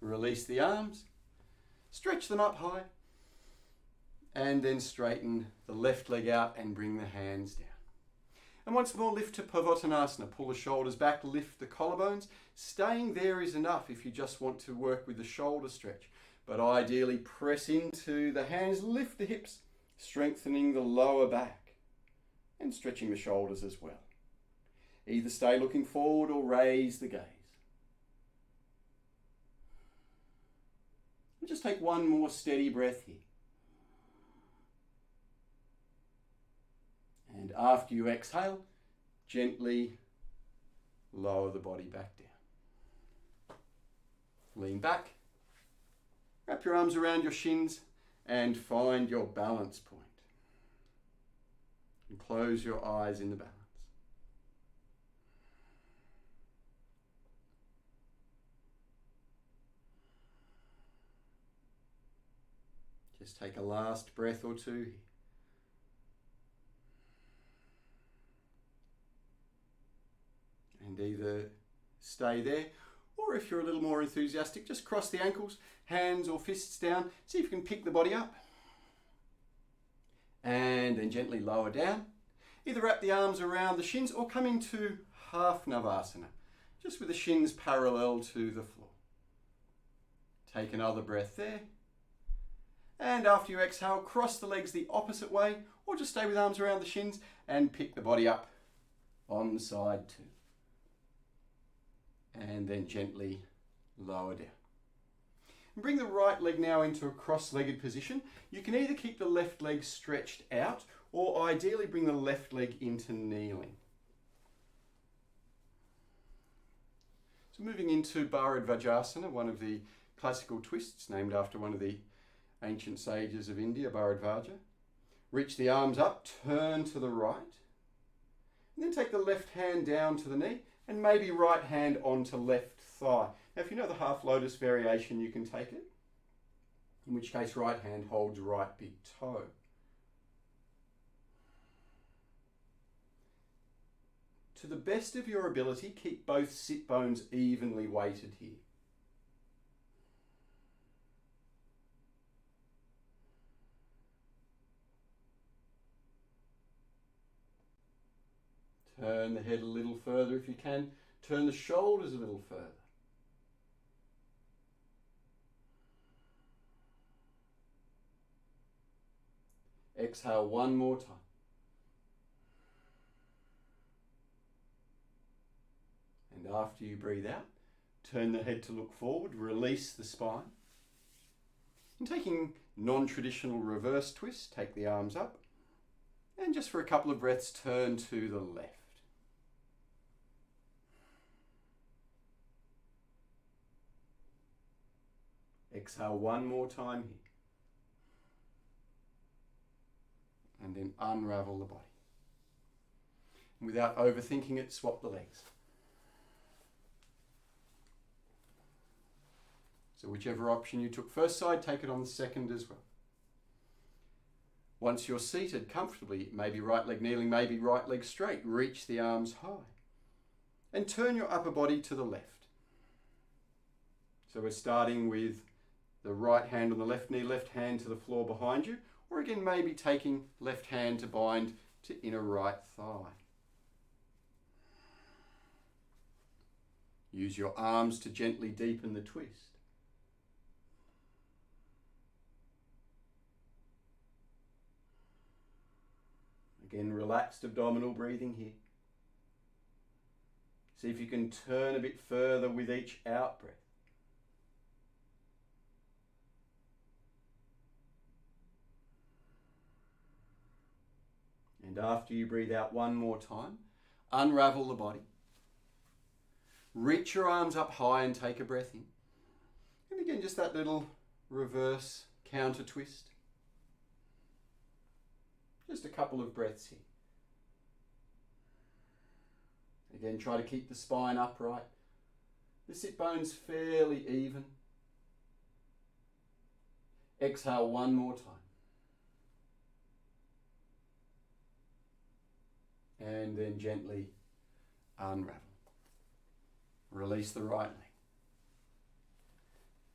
Speaker 2: Release the arms. Stretch them up high. And then straighten the left leg out and bring the hands down. And once more, lift to Pavottanasana. Pull the shoulders back, lift the collarbones. Staying there is enough if you just want to work with the shoulder stretch. But ideally, press into the hands, lift the hips, strengthening the lower back and stretching the shoulders as well. Either stay looking forward or raise the gaze. And just take one more steady breath here. And after you exhale, gently lower the body back down. Lean back, wrap your arms around your shins and find your balance point. And close your eyes in the balance. Just take a last breath or two here. And either stay there, or if you're a little more enthusiastic, just cross the ankles, hands or fists down. See if you can pick the body up. And then gently lower down. Either wrap the arms around the shins or come into half Navasana, just with the shins parallel to the floor. Take another breath there. And after you exhale, cross the legs the opposite way, or just stay with arms around the shins and pick the body up on the side too. And then gently lower down. And bring the right leg now into a cross-legged position. You can either keep the left leg stretched out or ideally bring the left leg into kneeling. So moving into Bharadvajasana, one of the classical twists named after one of the ancient sages of India, Bharadvaja. Reach the arms up, turn to the right, and then take the left hand down to the knee and maybe right hand onto left thigh. Now, if you know the half lotus variation, you can take it, in which case right hand holds right big toe. To the best of your ability, keep both sit bones evenly weighted here. Turn the head a little further if you can. Turn the shoulders a little further. Exhale one more time. And after you breathe out, turn the head to look forward, release the spine. And taking non-traditional reverse twist, take the arms up. And just for a couple of breaths, turn to the left. Exhale one more time here. And then unravel the body. And without overthinking it, swap the legs.
Speaker 1: So whichever option you took first side, take it on the second as well. Once you're seated comfortably, maybe right leg kneeling, maybe right leg straight, reach the arms high. And turn your upper body to the left. So we're starting with the right hand on the left knee, left hand to the floor behind you, or again maybe taking left hand to bind to inner right thigh. Use your arms to gently deepen the twist. Again, relaxed abdominal breathing here. See if you can turn a bit further with each out breath. And after you breathe out one more time, unravel the body. Reach your arms up high and take a breath in. And again, just that little reverse counter twist. Just a couple of breaths here. Again, try to keep the spine upright. The sit bones fairly even. Exhale one more time. And then gently unravel. Release the right leg.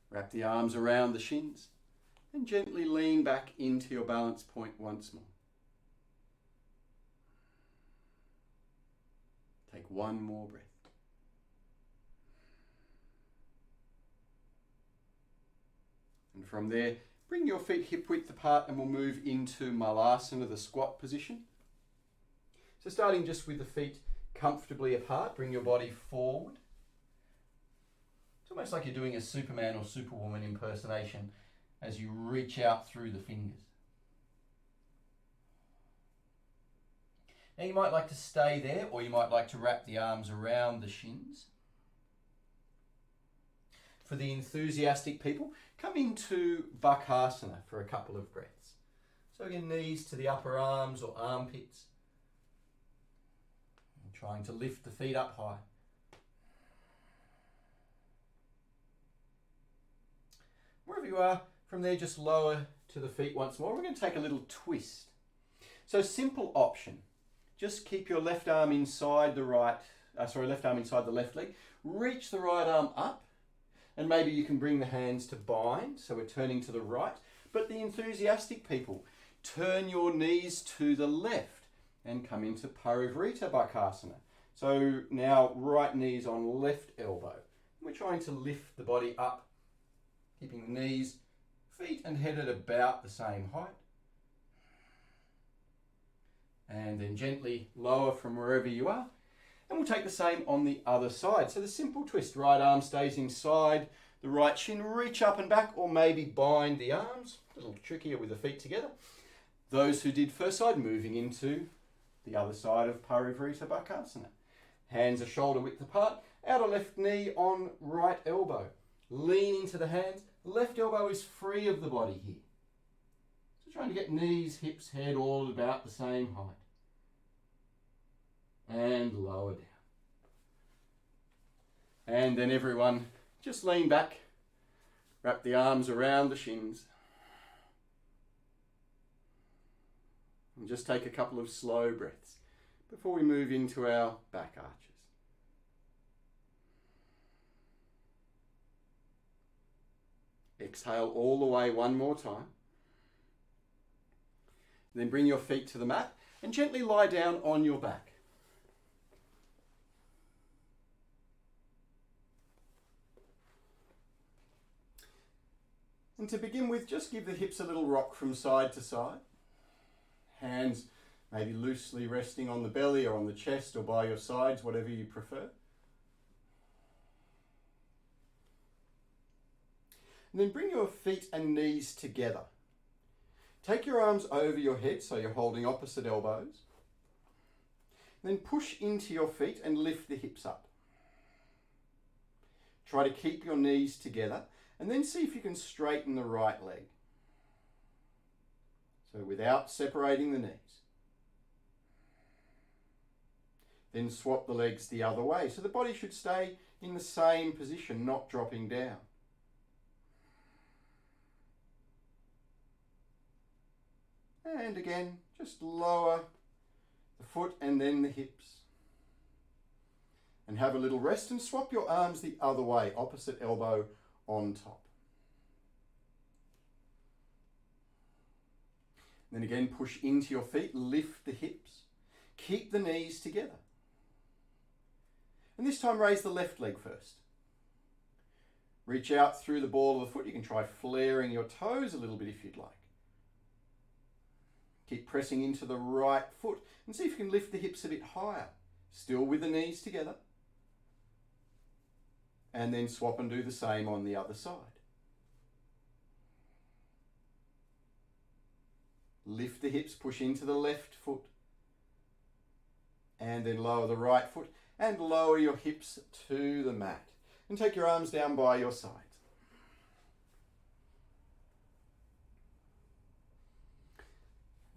Speaker 1: Wrap the arms around the shins and gently lean back into your balance point once more. Take one more breath. And from there, bring your feet hip width apart and we'll move into Malasana, the squat position. So starting just with the feet comfortably apart, bring your body forward. It's almost like you're doing a Superman or Superwoman impersonation as you reach out through the fingers. Now you might like to stay there, or you might like to wrap the arms around the shins. For the enthusiastic people, come into Bakasana for a couple of breaths. So again, knees to the upper arms or armpits. And trying to lift the feet up high. Wherever you are, from there just lower to the feet once more. We're going to take a little twist. So simple option. Just keep your left arm inside the left arm inside the left leg. Reach the right arm up, and maybe you can bring the hands to bind. So we're turning to the right. But the enthusiastic people, turn your knees to the left and come into Parivrita Bakasana. So now right knees on left elbow. We're trying to lift the body up, keeping the knees, feet and head at about the same height. And then gently lower from wherever you are. And we'll take the same on the other side. So the simple twist, right arm stays inside the right shin, reach up and back, or maybe bind the arms. A little trickier with the feet together. Those who did first side, moving into the other side of Parivrita Bakasana. Hands are shoulder width apart, outer left knee on right elbow. Lean into the hands, left elbow is free of the body here. Trying to get knees, hips, head all about the same height. And lower down. And then everyone just lean back, wrap the arms around the shins. And just take a couple of slow breaths before we move into our back arches. Exhale all the way one more time. Then bring your feet to the mat and gently lie down on your back. And to begin with, just give the hips a little rock from side to side. Hands maybe loosely resting on the belly or on the chest or by your sides, whatever you prefer. And then bring your feet and knees together. Take your arms over your head so you're holding opposite elbows. Then push into your feet and lift the hips up. Try to keep your knees together and then see if you can straighten the right leg. So without separating the knees. Then swap the legs the other way. So the body should stay in the same position, not dropping down.
Speaker 2: And again, just lower the foot and then the hips. And have a little rest and swap your arms the other way, opposite elbow on top. Then again, push into your feet, lift the hips, keep the knees together. And this time raise the left leg first. Reach out through the ball of the foot. You can try flaring your toes a little bit if you'd like. Keep pressing into the right foot and see if you can lift the hips a bit higher, still with the knees together. And then swap and do the same on the other side. Lift the hips, push into the left foot. And then lower the right foot and lower your hips to the mat. And take your arms down by your sides.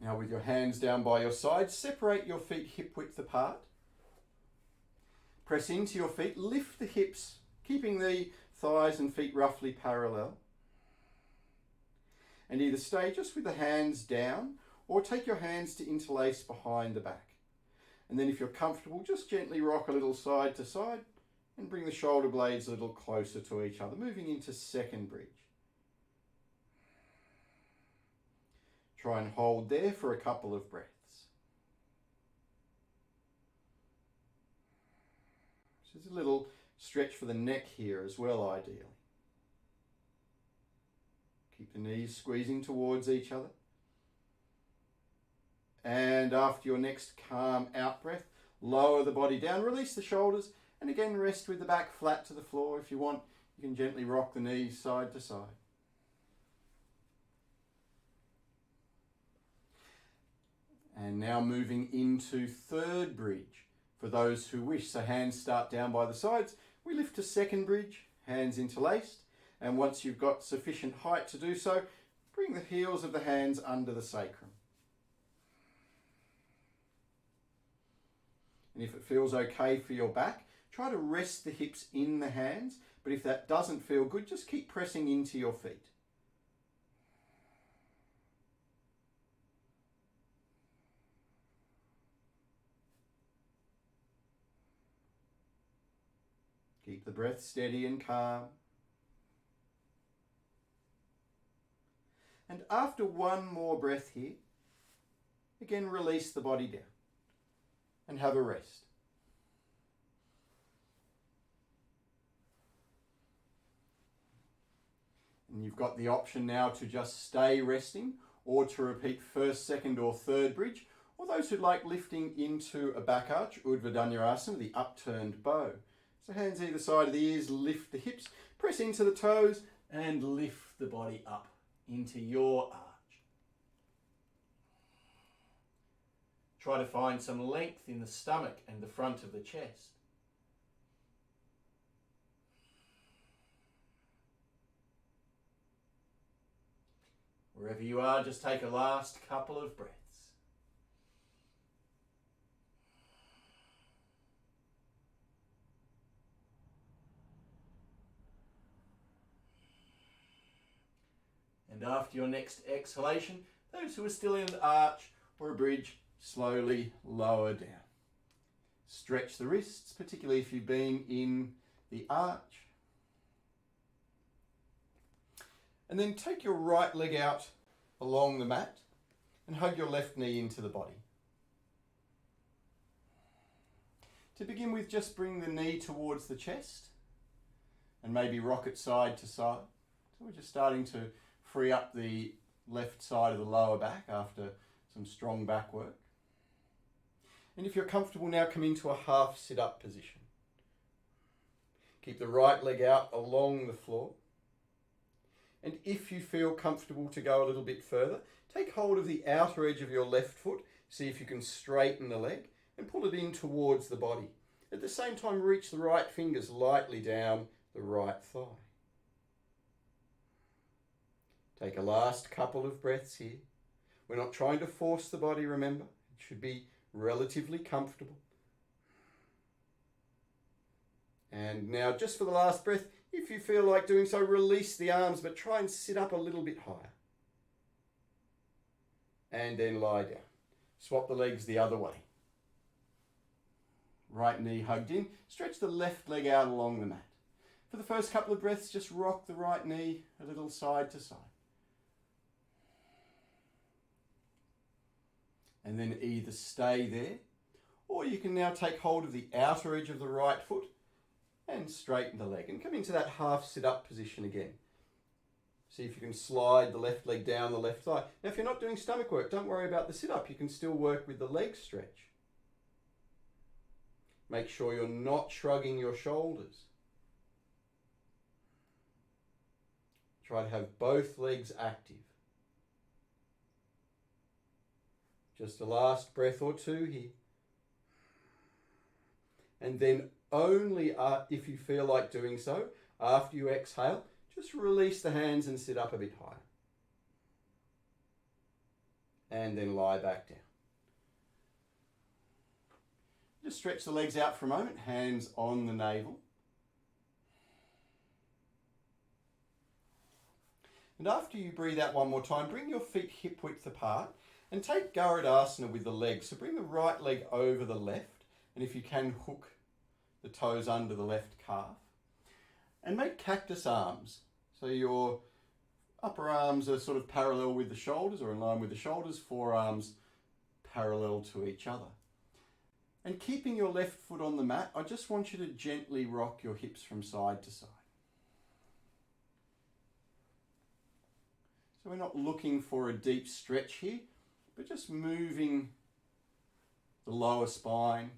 Speaker 2: Now with your hands down by your sides, separate your feet hip width apart. Press into your feet, lift the hips, keeping the thighs and feet roughly parallel. And either stay just with the hands down or take your hands to interlace behind the back. And then if you're comfortable, just gently rock a little side to side and bring the shoulder blades a little closer to each other, moving into second bridge. Try and hold there for a couple of breaths. There's a little stretch for the neck here as well, ideally. Keep the knees squeezing towards each other. And after your next calm out breath, lower the body down, release the shoulders, and again rest with the back flat to the floor. If you want, you can gently rock the knees side to side. And now moving into third bridge for those who wish. So hands start down by the sides. We lift to second bridge, hands interlaced. And once you've got sufficient height to do so, bring the heels of the hands under the sacrum. And if it feels okay for your back, try to rest the hips in the hands. But if that doesn't feel good, just keep pressing into your feet. Keep the breath steady and calm. And after one more breath here, again release the body down and have a rest. And you've got the option now to just stay resting or to repeat first, second or third bridge, or those who like lifting into a back arch, Urdhva Dhanurasana, the upturned bow. So hands either side of the ears, lift the hips, press into the toes and lift the body up into your arch. Try to find some length in the stomach and the front of the chest. Wherever you are, just take a last couple of breaths. And after your next exhalation, those who are still in an arch or a bridge, slowly lower down. Stretch the wrists, particularly if you've been in the arch. And then take your right leg out along the mat and hug your left knee into the body. To begin with, just bring the knee towards the chest and maybe rock it side to side. So we're just starting to free up the left side of the lower back after some strong back work. And if you're comfortable now, come into a half sit-up position. Keep the right leg out along the floor. And if you feel comfortable to go a little bit further, take hold of the outer edge of your left foot, see if you can straighten the leg and pull it in towards the body. At the same time, reach the right fingers lightly down the right thigh. Take a last couple of breaths here. We're not trying to force the body, remember. It should be relatively comfortable. And now, just for the last breath, if you feel like doing so, release the arms, but try and sit up a little bit higher. and then lie down. Swap the legs the other way. Right knee hugged in. Stretch the left leg out along the mat. For the first couple of breaths, just rock the right knee a little side to side. And then either stay there, or you can now take hold of the outer edge of the right foot and straighten the leg. And come into that half sit-up position again. See if you can slide the left leg down the left thigh. Now, if you're not doing stomach work, don't worry about the sit-up. You can still work with the leg stretch. Make sure you're not shrugging your shoulders. Try to have both legs active. Just a last breath or two here. And then only if you feel like doing so, after you exhale, just release the hands and sit up a bit higher. And then lie back down. Just stretch the legs out for a moment, hands on the navel. And after you breathe out one more time, bring your feet hip width apart and take Garudasana with the legs. So bring the right leg over the left, and if you can, hook the toes under the left calf. And make cactus arms. So your upper arms are sort of parallel with the shoulders or in line with the shoulders, forearms parallel to each other. And keeping your left foot on the mat, I just want you to gently rock your hips from side to side. So we're not looking for a deep stretch here, but just moving the lower spine.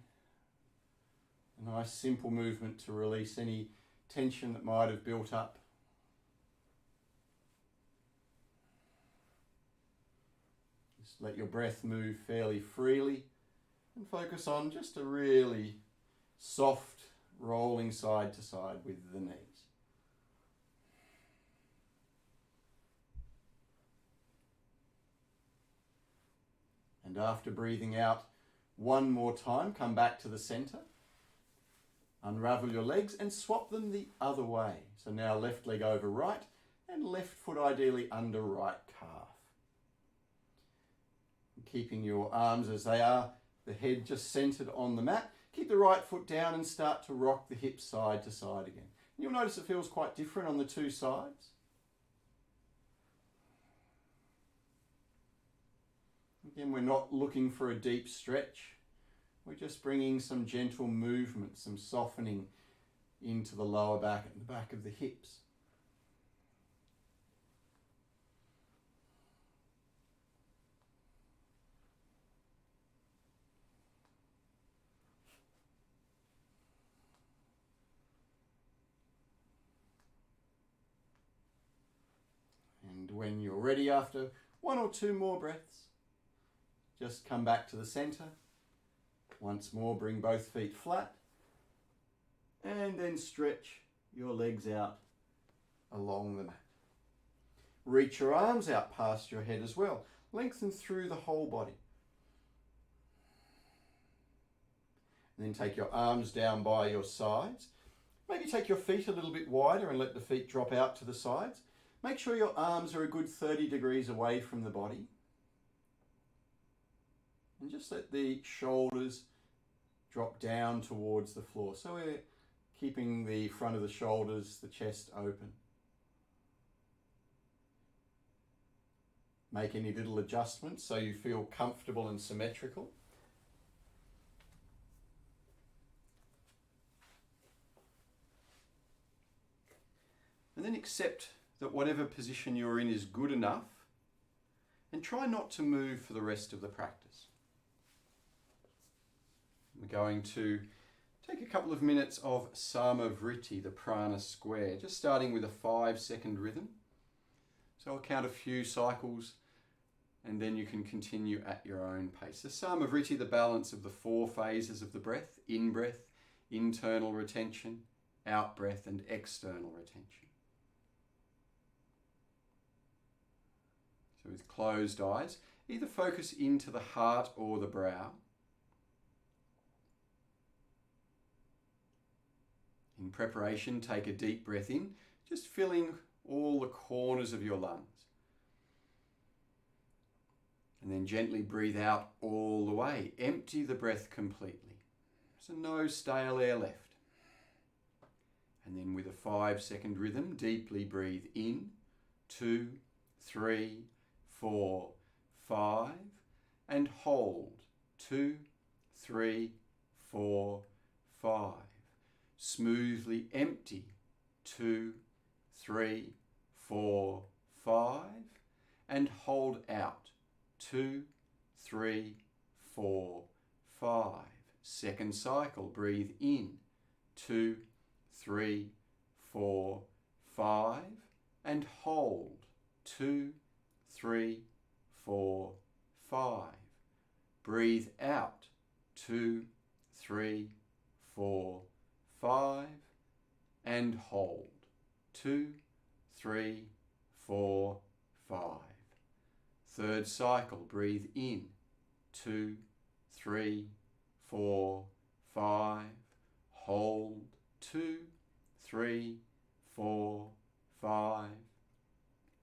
Speaker 2: A nice simple movement to release any tension that might have built up. Just let your breath move fairly freely and focus on just a really soft rolling side to side with the knees. And after breathing out one more time, come back to the center. Unravel your legs and swap them the other way. So now left leg over right and left foot ideally under right calf. And keeping your arms as they are, the head just centered on the mat. Keep the right foot down and start to rock the hips side to side again. And you'll notice it feels quite different on the two sides. Again, we're not looking for a deep stretch. We're just bringing some gentle movement, some softening into the lower back and the back of the hips. And when you're ready, after one or two more breaths, just come back to the center. Once more, bring both feet flat and then stretch your legs out along the mat. Reach your arms out past your head as well. Lengthen through the whole body. And then take your arms down by your sides. Maybe take your feet a little bit wider and let the feet drop out to the sides. Make sure your arms are a good 30 degrees away from the body. And just let the shoulders drop down towards the floor. So we're keeping the front of the shoulders, the chest open. Make any little adjustments so you feel comfortable and symmetrical. And then accept that whatever position you're in is good enough and try not to move for the rest of the practice. We're going to take a couple of minutes of Samavriti, the prana square, just starting with a 5-second rhythm. So I'll count a few cycles and then you can continue at your own pace. The Samavriti, the balance of the 4 phases of the breath: in-breath, internal retention, out-breath and external retention. So with closed eyes, either focus into the heart or the brow. In preparation, take a deep breath in, just filling all the corners of your lungs.
Speaker 1: And then gently breathe out all the way. Empty the breath completely. So no stale air left. And then with a 5-second rhythm, deeply breathe in, 2, 3, 4, 5, and hold, 2, 3, 4, 5. Smoothly empty, 2, 3, 4, 5, and hold out, 2, 3, 4, 5. Second cycle, breathe in, 2, 3, 4, 5, and hold, 2, 3, 4, 5. Breathe out, 2, 3, 4, 5, and hold, 2, 3, 4, 5. Third cycle, breathe in, 2, 3, 4, 5, hold, 2, 3, 4, 5.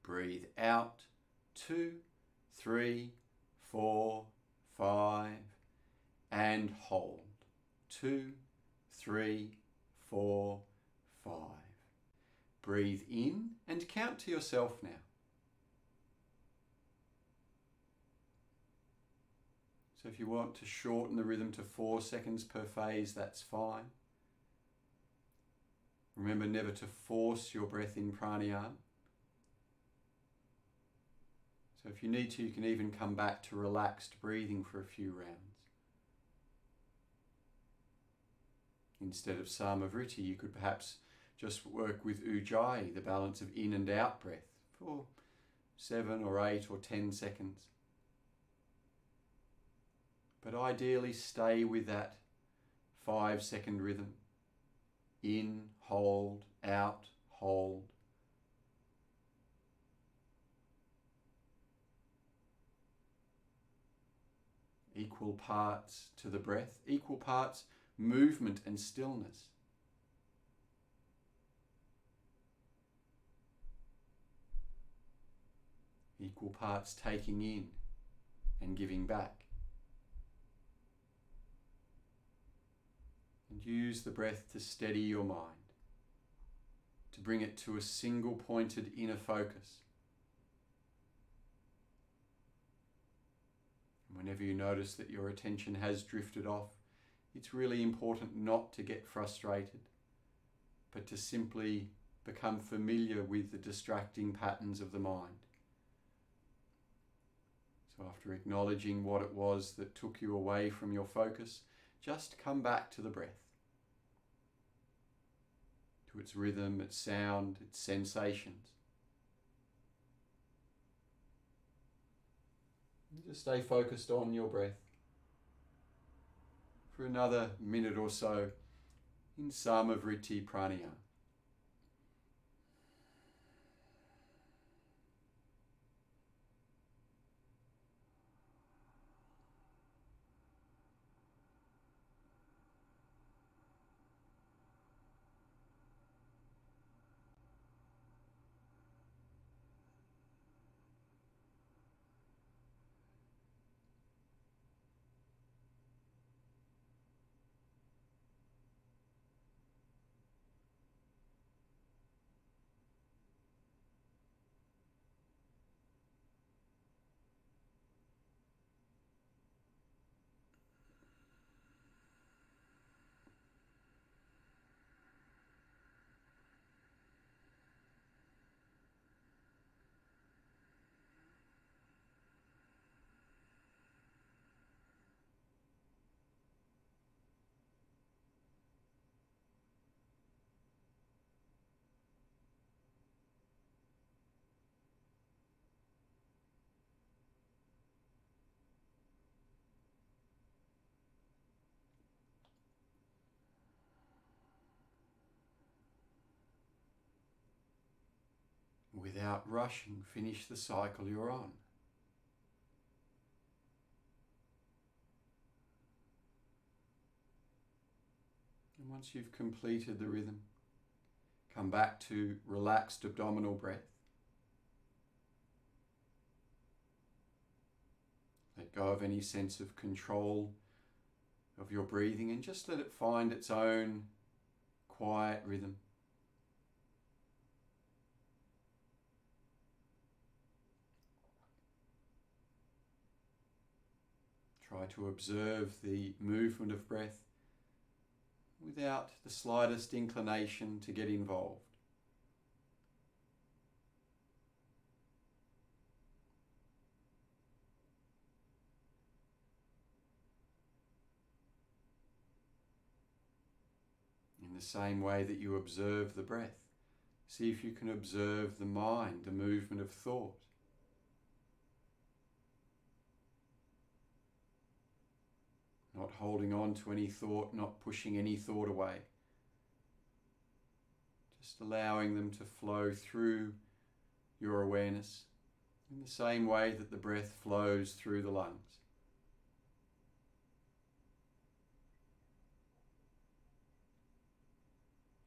Speaker 1: Breathe out, 2, 3, 4, 5, and hold, 2, 3, 4, 5. Breathe in and count to yourself now. So if you want to shorten the rhythm to 4 seconds per phase, that's fine. Remember never to force your breath in pranayama. So if you need to, you can even come back to relaxed breathing for a few rounds. Instead of samavriti, you could perhaps just work with ujjayi, the balance of in and out breath, for 7 or 8 or 10 seconds. But ideally stay with that 5-second rhythm. In, hold, out, hold. Equal parts to the breath, equal parts movement and stillness. Equal parts taking in and giving back. And use the breath to steady your mind, to bring it to a single pointed inner focus. And whenever you notice that your attention has drifted off, it's really important not to get frustrated, but to simply become familiar with the distracting patterns of the mind. So after acknowledging what it was that took you away from your focus, just come back to the breath, to its rhythm, its sound, its sensations. And just stay focused on your breath for another minute or so in samavriti pranayama. Without rushing, finish the cycle you're on. And once you've completed the rhythm, come back to relaxed abdominal breath. Let go of any sense of control of your breathing and just let it find its own quiet rhythm. Try to observe the movement of breath without the slightest inclination to get involved. In the same way that you observe the breath, see if you can observe the mind, the movement of thought. Not holding on to any thought, not pushing any thought away. Just allowing them to flow through your awareness in the same way that the breath flows through the lungs.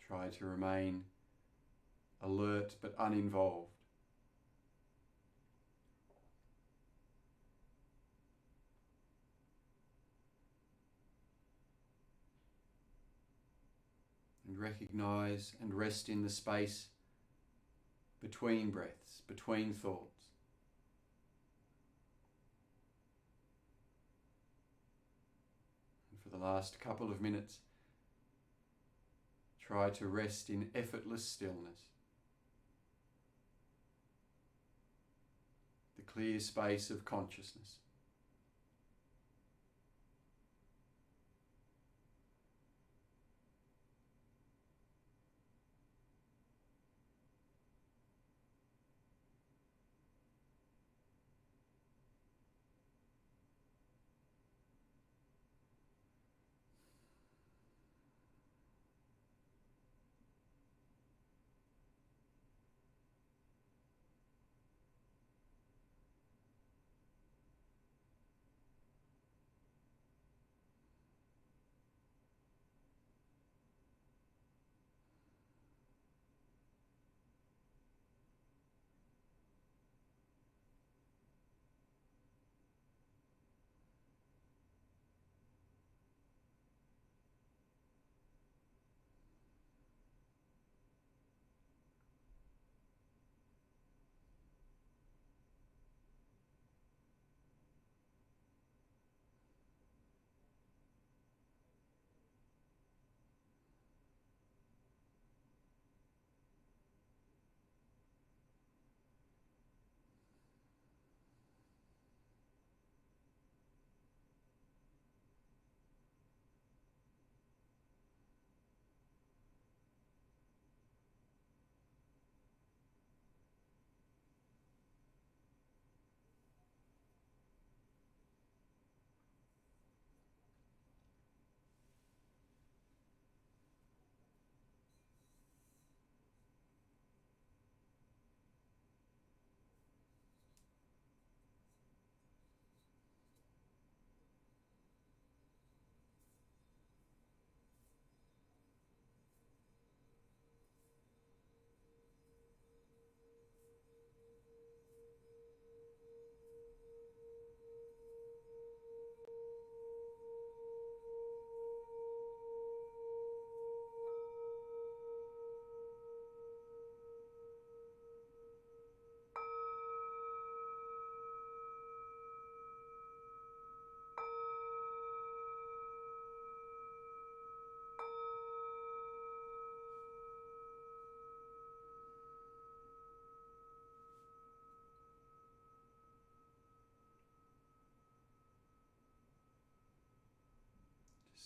Speaker 1: Try to remain alert but uninvolved. And recognize and rest in the space between breaths, between thoughts. And for the last couple of minutes, try to rest in effortless stillness. The clear space of consciousness.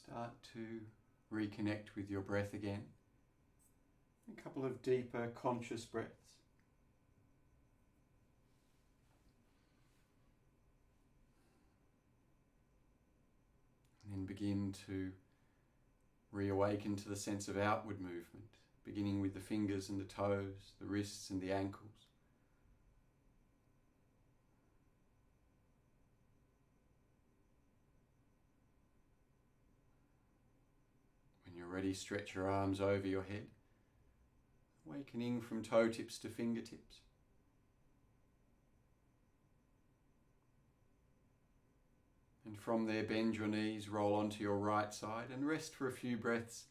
Speaker 1: Start to reconnect with your breath again. A couple of deeper conscious breaths. And then begin to reawaken to the sense of outward movement, beginning with the fingers and the toes, the wrists and the ankles. When you're ready, stretch your arms over your head, awakening from toe tips to fingertips. And from there, bend your knees, roll onto your right side and rest for a few breaths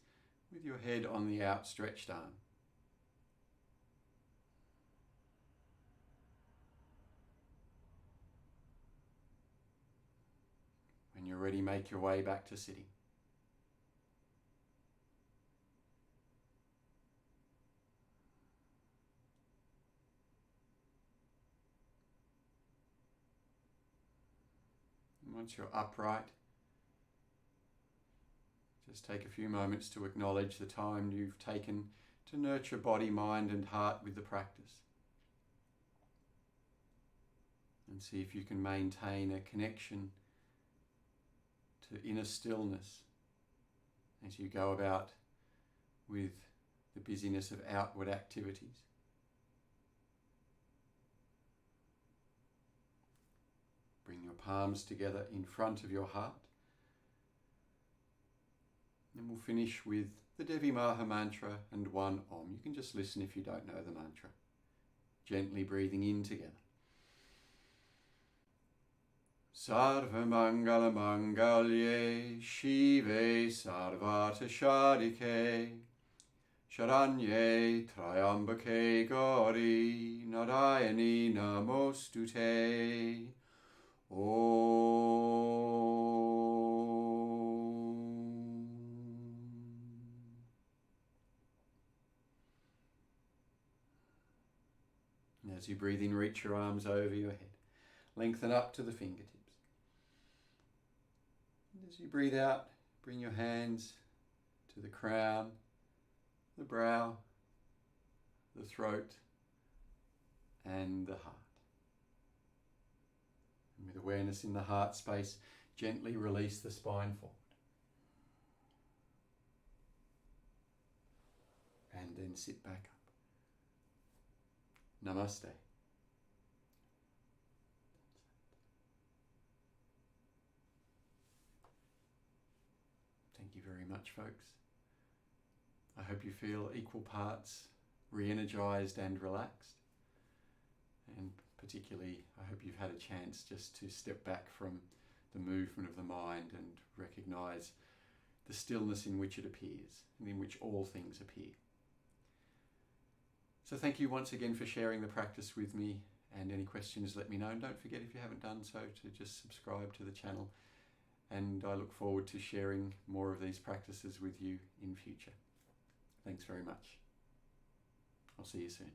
Speaker 1: with your head on the outstretched arm. When you're ready, make your way back to sitting. And once you're upright, just take a few moments to acknowledge the time you've taken to nurture body, mind and heart with the practice. And see if you can maintain a connection to inner stillness as you go about with the busyness of outward activities. Bring your palms together in front of your heart. And we'll finish with the Devi Maha mantra and one Om. You can just listen if you don't know the mantra. Gently breathing in together. Sarva Mangala Mangalye Shive Sarvata Shadike Sharanye Trayambake Gauri Narayani Namostute Om. And as you breathe in, reach your arms over your head. Lengthen up to the fingertips. And as you breathe out, bring your hands to the crown, the brow, the throat, and the heart. And with awareness in the heart space, gently release the spine forward. And then sit back up. Namaste. Thank you very much, folks. I hope you feel equal parts re-energized and relaxed. And particularly, I hope you've had a chance just to step back from the movement of the mind and recognize the stillness in which it appears and in which all things appear. So thank you once again for sharing the practice with me, and any questions let me know. And don't forget, if you haven't done so, to just subscribe to the channel. And I look forward to sharing more of these practices with you in future. Thanks very much. I'll see you soon.